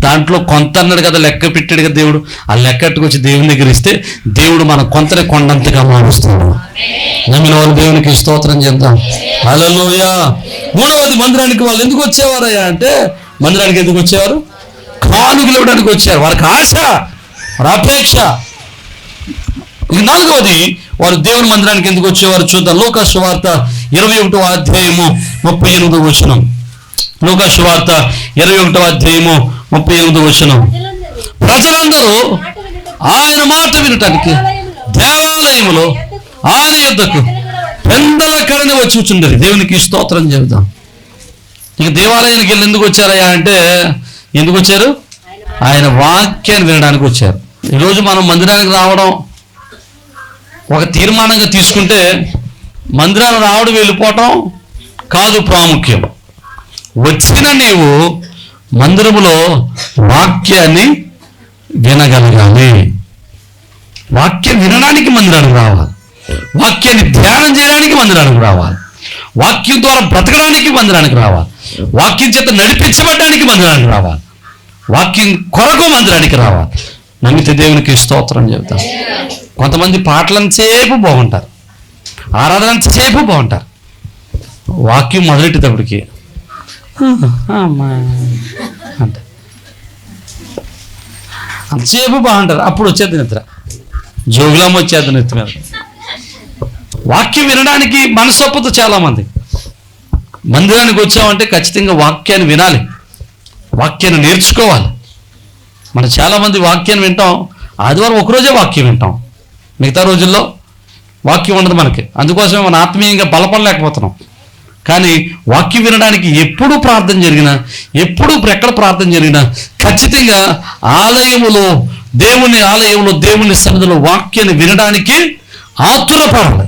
దాంట్లో కొంత అన్నాడు కదా, లెక్క పెట్టాడు కదా దేవుడు. ఆ లెక్కట్టుకొచ్చి దేవుని దగ్గర ఇస్తే దేవుడు మన కొంతనే కొండంతగా మారుస్తాడు. నమ్మిన వాళ్ళు దేవునికి స్తోత్రం చేద్దాం. హల్లెలూయా. మూడవది, మందిరానికి వాళ్ళు ఎందుకు వచ్చేవారయ్యా అంటే, మందిరానికి ఎందుకు వచ్చేవారు? కానుకలు ఇవ్వడానికి వచ్చారు. వారికి ఆశ, వారి అపేక్ష. నాలుగవది, వారు దేవుని మందిరానికి ఎందుకు వచ్చేవారు చూద్దాం. లూకా సువార్త 21వ అధ్యాయము 38వ వచనం. లూకా సువార్త 21వ అధ్యాయము 38వ వచనం. ప్రజలందరూ ఆయన మాట వినటానికి దేవాలయములో ఆయన యొద్దకు పెందల కడని వచ్చి కూర్చుండరు. దేవునికి స్తోత్రం చెబుదాం. ఇక దేవాలయానికి వెళ్ళి ఎందుకు వచ్చారయ్యా అంటే, ఎందుకు వచ్చారు? ఆయన వాక్యాన్ని వినడానికి వచ్చారు. ఈరోజు మనం మందిరానికి రావడం ఒక తీర్మానంగా తీసుకుంటే, మందిరానికి రావడం వెళ్ళిపోవటం కాదు ప్రాముఖ్యం. వచ్చిన నీవు మందిరములో వాక్యాన్ని వినగలగాలి. వాక్యం వినడానికి మందిరానికి రావాలి. వాక్యాన్ని ధ్యానం చేయడానికి మందిరానికి రావాలి. వాక్యం ద్వారా బ్రతకడానికి మందిరానికి రావాలి. వాక్యం చేత నడిపించబడడానికి మందిరానికి రావాలి. వాక్యం కొరకు మందిరానికి రావాలి. నమ్మితే దేవునికి స్తోత్రం చెబుతారు. కొంతమంది పాటలంతసేపు బాగుంటారు, ఆరాధనంతసేపు బాగుంటారు. వాక్యం మొదలెట్టేటప్పటికి అంటే అంతసేపు బాగుంటారు. అప్పుడు వచ్చేది నిద్ర, జోగులమ్మ వచ్చేది నిద్ర మీద. వాక్యం వినడానికి మనసొప్పదు. చాలామంది మందిరానికి వచ్చామంటే ఖచ్చితంగా వాక్యాన్ని వినాలి, వాక్యాన్ని నేర్చుకోవాలి. మనం చాలామంది వాక్యాన్ని వింటాం, ఆదివారం ఒకరోజే వాక్యం వింటాం, మిగతా రోజుల్లో వాక్యం ఉండదు మనకి. అందుకోసమే మన ఆత్మీయంగా బలపడలేకపోతున్నాం. కానీ వాక్యం వినడానికి ఎప్పుడు ప్రార్థన జరిగినా, ఎప్పుడు ఎక్కడ ప్రార్థన జరిగినా ఖచ్చితంగా ఆలయములో దేవుని సన్నిధిలో వాక్యాన్ని వినడానికి ఆతురపడాలి.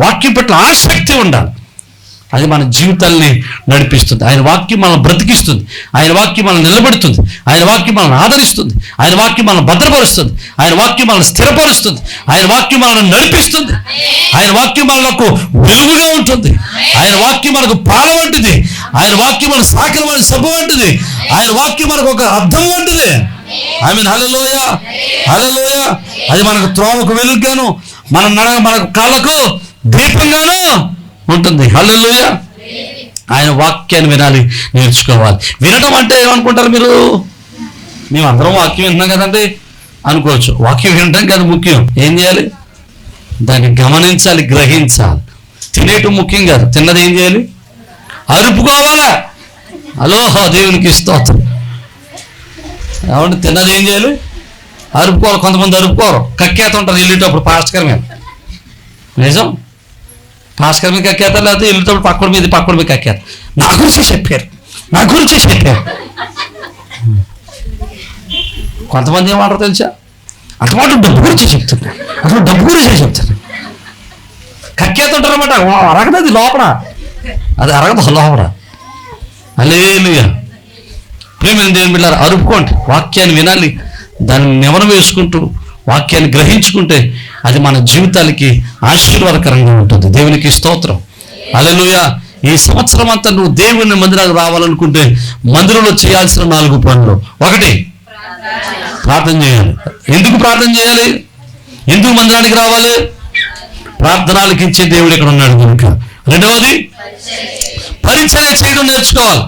వాక్యం పట్ల ఆసక్తి ఉండాలి. అది మన జీవితాల్ని నడిపిస్తుంది. ఆయన వాక్యం మనల్ని బ్రతికిస్తుంది. ఆయన వాక్యం మనల్ని నిలబెడుతుంది. ఆయన వాక్యం మనల్ని ఆదరిస్తుంది. ఆయన వాక్యం మనల్ని భద్రపరుస్తుంది. ఆయన వాక్యం మనల్ని స్థిరపరుస్తుంది. ఆయన వాక్యం మనల్ని నడిపిస్తుంది. ఆయన వాక్యం మనకు వెలుగుగా ఉంటుంది. ఆయన వాక్యం మనకు పాల వంటిది. ఆయన వాక్యం మన సాకల వాడి సబ్బు వంటిది. ఆయన వాక్యం మనకు ఒక అర్థం వంటిది. ఆమేన్. హల్లెలూయా, హల్లెలూయా. అది మనకు త్రోవకు వెలుగుగాను, మనకు కాళ్ళకు దీపంగాను ఉంటుంది. హల్లెలూయా. ఆయన వాక్యాన్ని వినాలి, నేర్చుకోవాలి. వినడం అంటే ఏమనుకుంటారు మీరు? మేము అందరం వాక్యం వింటున్నాం కదండి అనుకోవచ్చు. వాక్యం వినడం కాదు ముఖ్యం. ఏం చేయాలి? దాన్ని గమనించాలి, గ్రహించాలి. తినేయటం ముఖ్యం కాదు. తిన్నది ఏం చేయాలి? అరుపుకోవాలా. హలో, దేవునికి స్తోత్రం. ఏమంటే తిన్నది ఏం చేయాలి? అరుపుకోవాలి. కొంతమంది అరుపుకోరు, కక్కేత ఉంటారు వెళ్ళేటప్పుడు. పాస్టర్ మీద నిజం, పాస్టర్ మీద కక్కేత, లేకపోతే వెళ్ళేటప్పుడు పక్కన మీద కక్కేత. నా గురించి చెప్పారు. కొంతమంది ఏమంటారు తెలుసా? అటువంటి డబ్బు గురించి చెప్తారు. కక్కేత ఉంటారు అన్నమాట. అరగదు అది లోపల, అది అరగదు లోపల. హల్లెలూయా. ప్రేమైన దేవుని బిడ్డలారా, అరుపుకోండి. వాక్యాన్ని వినాలి, దాన్ని నెవన వేసుకుంటూ వాక్యాన్ని గ్రహించుకుంటే అది మన జీవితాలకి ఆశీర్వాదకరంగా ఉంటుంది. దేవునికి స్తోత్రం. హల్లెలూయా. ఈ సంవత్సరం అంతా నువ్వు దేవుని మందిరానికి రావాలనుకుంటే మందిరంలో చేయాల్సిన 4 పనులు. 1, ప్రార్థన చేయాలి. ఎందుకు ప్రార్థన చేయాలి? ఎందుకు మందిరానికి రావాలి? ప్రార్థనలకు ఇచ్చే దేవుడు ఇక్కడ ఉన్నాడు కనుక. 2వది, పరిచర్య చేయడం నేర్చుకోవాలి.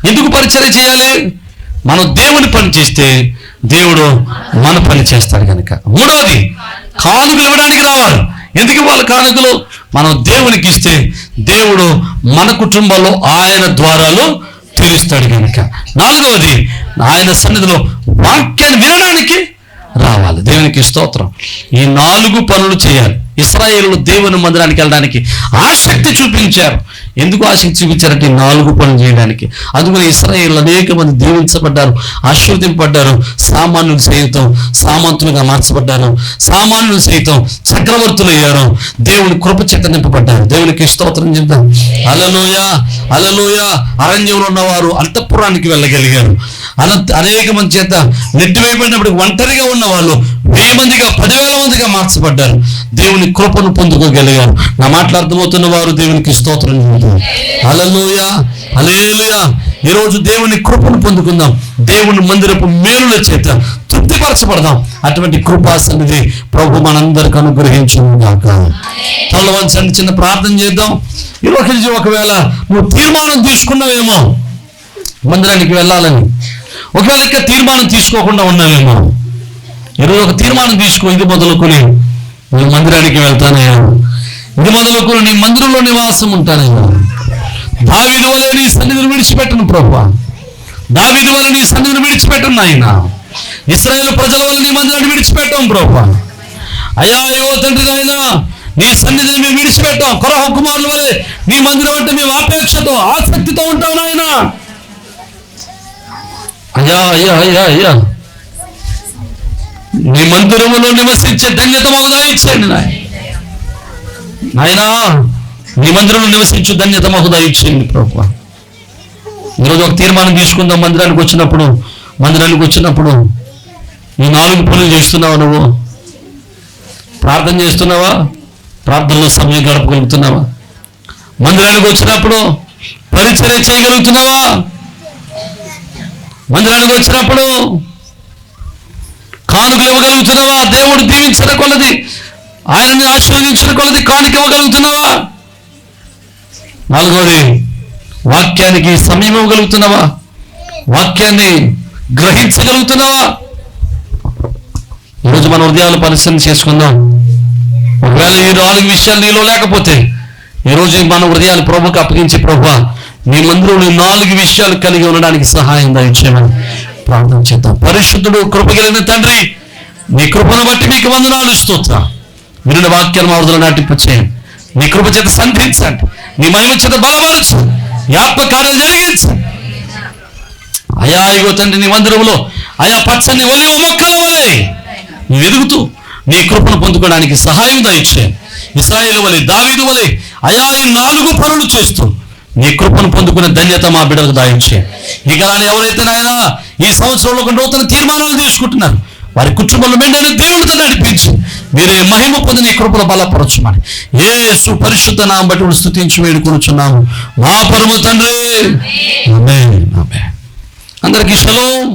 ఎందుకు పరిచర్య చేయాలి? మనం దేవుని పని చేస్తే దేవుడు మన పని చేస్తాడు కనుక. 3వది, కానుకలు ఇవ్వడానికి రావాలి. ఎందుకు ఇవ్వాలి కానుకలు? మనం దేవునికి ఇస్తే దేవుడు మన కుటుంబంలో ఆయన ద్వారాలు తెరుస్తాడు కనుక. 4వది, ఆయన సన్నిధిలో వాక్యాన్ని వినడానికి రావాలి. దేవునికి స్తోత్రం. ఈ 4 పనులు చేయాలి. ఇశ్రాయేలు దేవుని మందిరానికి వెళ్ళడానికి ఆసక్తి చూపించారు. ఎందుకు ఆసక్తి చూపించారంటే 4 పనులు చేయడానికి. అందుకని ఇశ్రాయేలు అనేక మంది దీవించబడ్డారు, ఆశీర్వదింపబడ్డారు. సామాన్యులు సైతం సామంతులుగా మార్చబడ్డారు. సామాన్యులు సైతం చక్రవర్తులు అయ్యారు. దేవుని కృప చేత నింపబడ్డారు. దేవునికి స్తోత్రం చెప్తాం. హల్లెలూయా, హల్లెలూయా. అరణ్యంలో ఉన్నవారు అంతఃపురానికి వెళ్ళగలిగారు. అనేక మంది చేత నెట్టివేయబడినప్పుడు ఒంటరిగా ఉన్న వాళ్ళు 1000 మందిగా 10,000 మందిగా మార్చబడ్డారు. దేవుని కృపను పొందుకోగలిగారు. నా మాటలు అర్థమవుతున్న వారు దేవునికి స్తోత్రం చెబుతారు. హల్లెలూయా, హల్లెలూయా. ఈరోజు దేవుని కృపను పొందుకుందాం. దేవుని మందిరపు మేలుల చేత తృప్తిపరచబడదాం. అటువంటి కృపా సన్నిధి ప్రభు మనందరికి అనుగ్రహించును గాక. తల వంచండి, చిన్న ప్రార్థన చేద్దాం. ఈరోజు ఒకవేళ నువ్వు తీర్మానం తీసుకున్నావేమో మందిరానికి వెళ్ళాలని, ఒకవేళ ఇంకా తీర్మానం తీసుకోకుండా ఉన్నావేమో, ఈరోజు ఒక తీర్మానం తీసుకో. ఇది మొదలుకొని నేను మందిరానికి వెళ్తానయ్యా, ఇది మొదలుకొని నీ మందిరంలో నివాసం ఉంటానయ్యా. దావీదు వలె నీ సన్నిధిని విడిచిపెట్టను ప్రభువా, దావీదు వలె నీ సన్నిధిని విడిచిపెట్టను నాయన. ఇశ్రాయేలు ప్రజల వల్ల నీ మందిరాన్ని విడిచిపెట్టాం ప్రభువా. అయ్యా అయ్యో తండ్రి నాయన, నీ సన్నిధిని మేము విడిచిపెట్టాం. కొరహ కుమారుల వలె నీ మందిరం అంటే మేము ఆపేక్షతో ఆసక్తితో ఉంటాం నాయన. అయ్యా అయ్యా అయ్యా అయ్యా, నీ మందిరములో నివసించే ధన్యత మాకు దయచేయండి నాయనా. నీ మందిరంలో నివసించే ధన్యత మాకు దయచేయండి ప్రభువా. ఈరోజు ఒక తీర్మానం తీసుకుందాం. మందిరానికి వచ్చినప్పుడు ఈ 4 పనులు చేస్తున్నావా? నువ్వు ప్రార్థన చేస్తున్నావా? ప్రార్థనలో సమయం గడపగలుగుతున్నావా? మందిరానికి వచ్చినప్పుడు పరిచర్య చేయగలుగుతున్నావా? మందిరానికి వచ్చినప్పుడు కానుకలు ఇవ్వగలుగుతున్నావా? దేవుడు దీవించిన కొలది, ఆయనని ఆశీర్వదించిన కొలది కానుక ఇవ్వగలుగుతున్నావా? 4వది, వాక్యానికి సమయం ఇవ్వగలుగుతున్నావా? వాక్యాన్ని గ్రహించగలుగుతున్నావా? ఈరోజు మన హృదయాలు పరిశీలన చేసుకుందాం. ఒకవేళ ఈ 4 విషయాలు నీలో లేకపోతే ఈరోజు మన హృదయాలు ప్రభువుకు అప్పగించి, ప్రభువా నీ మందిరంలో 4 విషయాలు కలిగి ఉండడానికి సహాయం దయచేయమని ప్రార్థన చేద్దాం. పరిశుద్ధుడు కృపగలిగిన తండ్రి, నీ కృపను బట్టి మీకు వందనాలు, స్తోత్రం. వినిన వాక్యాన్ని మా హృదయంలో నాటింపచేయండి. నీ కృప చేత సంధించండి, నీ మహిమ చేత బలపరచండి, ఈ ఆత్మకార్యాలు జరిగించండి. అయా ఇగో తండ్రి, నీ మందిరంలో ఆయా పచ్చని ఒలివ మొక్కల వలె నువ్వు ఎదుగుతూ నీ కృపను పొందుకోవడానికి సహాయం దయచేయండి. ఇశ్రాయేలు వలె, దావీదు వలె అయా ఈ 4 పనులు చేస్తూ నీ కృపను పొందుకునే ధన్యత మా బిడ్డలకు దయచేయండి. ఇక ఎవరైతే నాయనా ఈ సంవత్సరంలో ఒక నూతన తీర్మానాలు తీసుకుంటున్నారు, వారి కుటుంబంలో మెండైన దేవుడితో నడిపించి మీరే మహిమ పొంది నీ కృపను బలపరచుమని యేసు పరిశుద్ధ నామం బట్టి స్తుతించి వేడుకొనుచున్నాము మా పరమ తండ్రి. ఆమేన్. అందరికీ షలోమ్.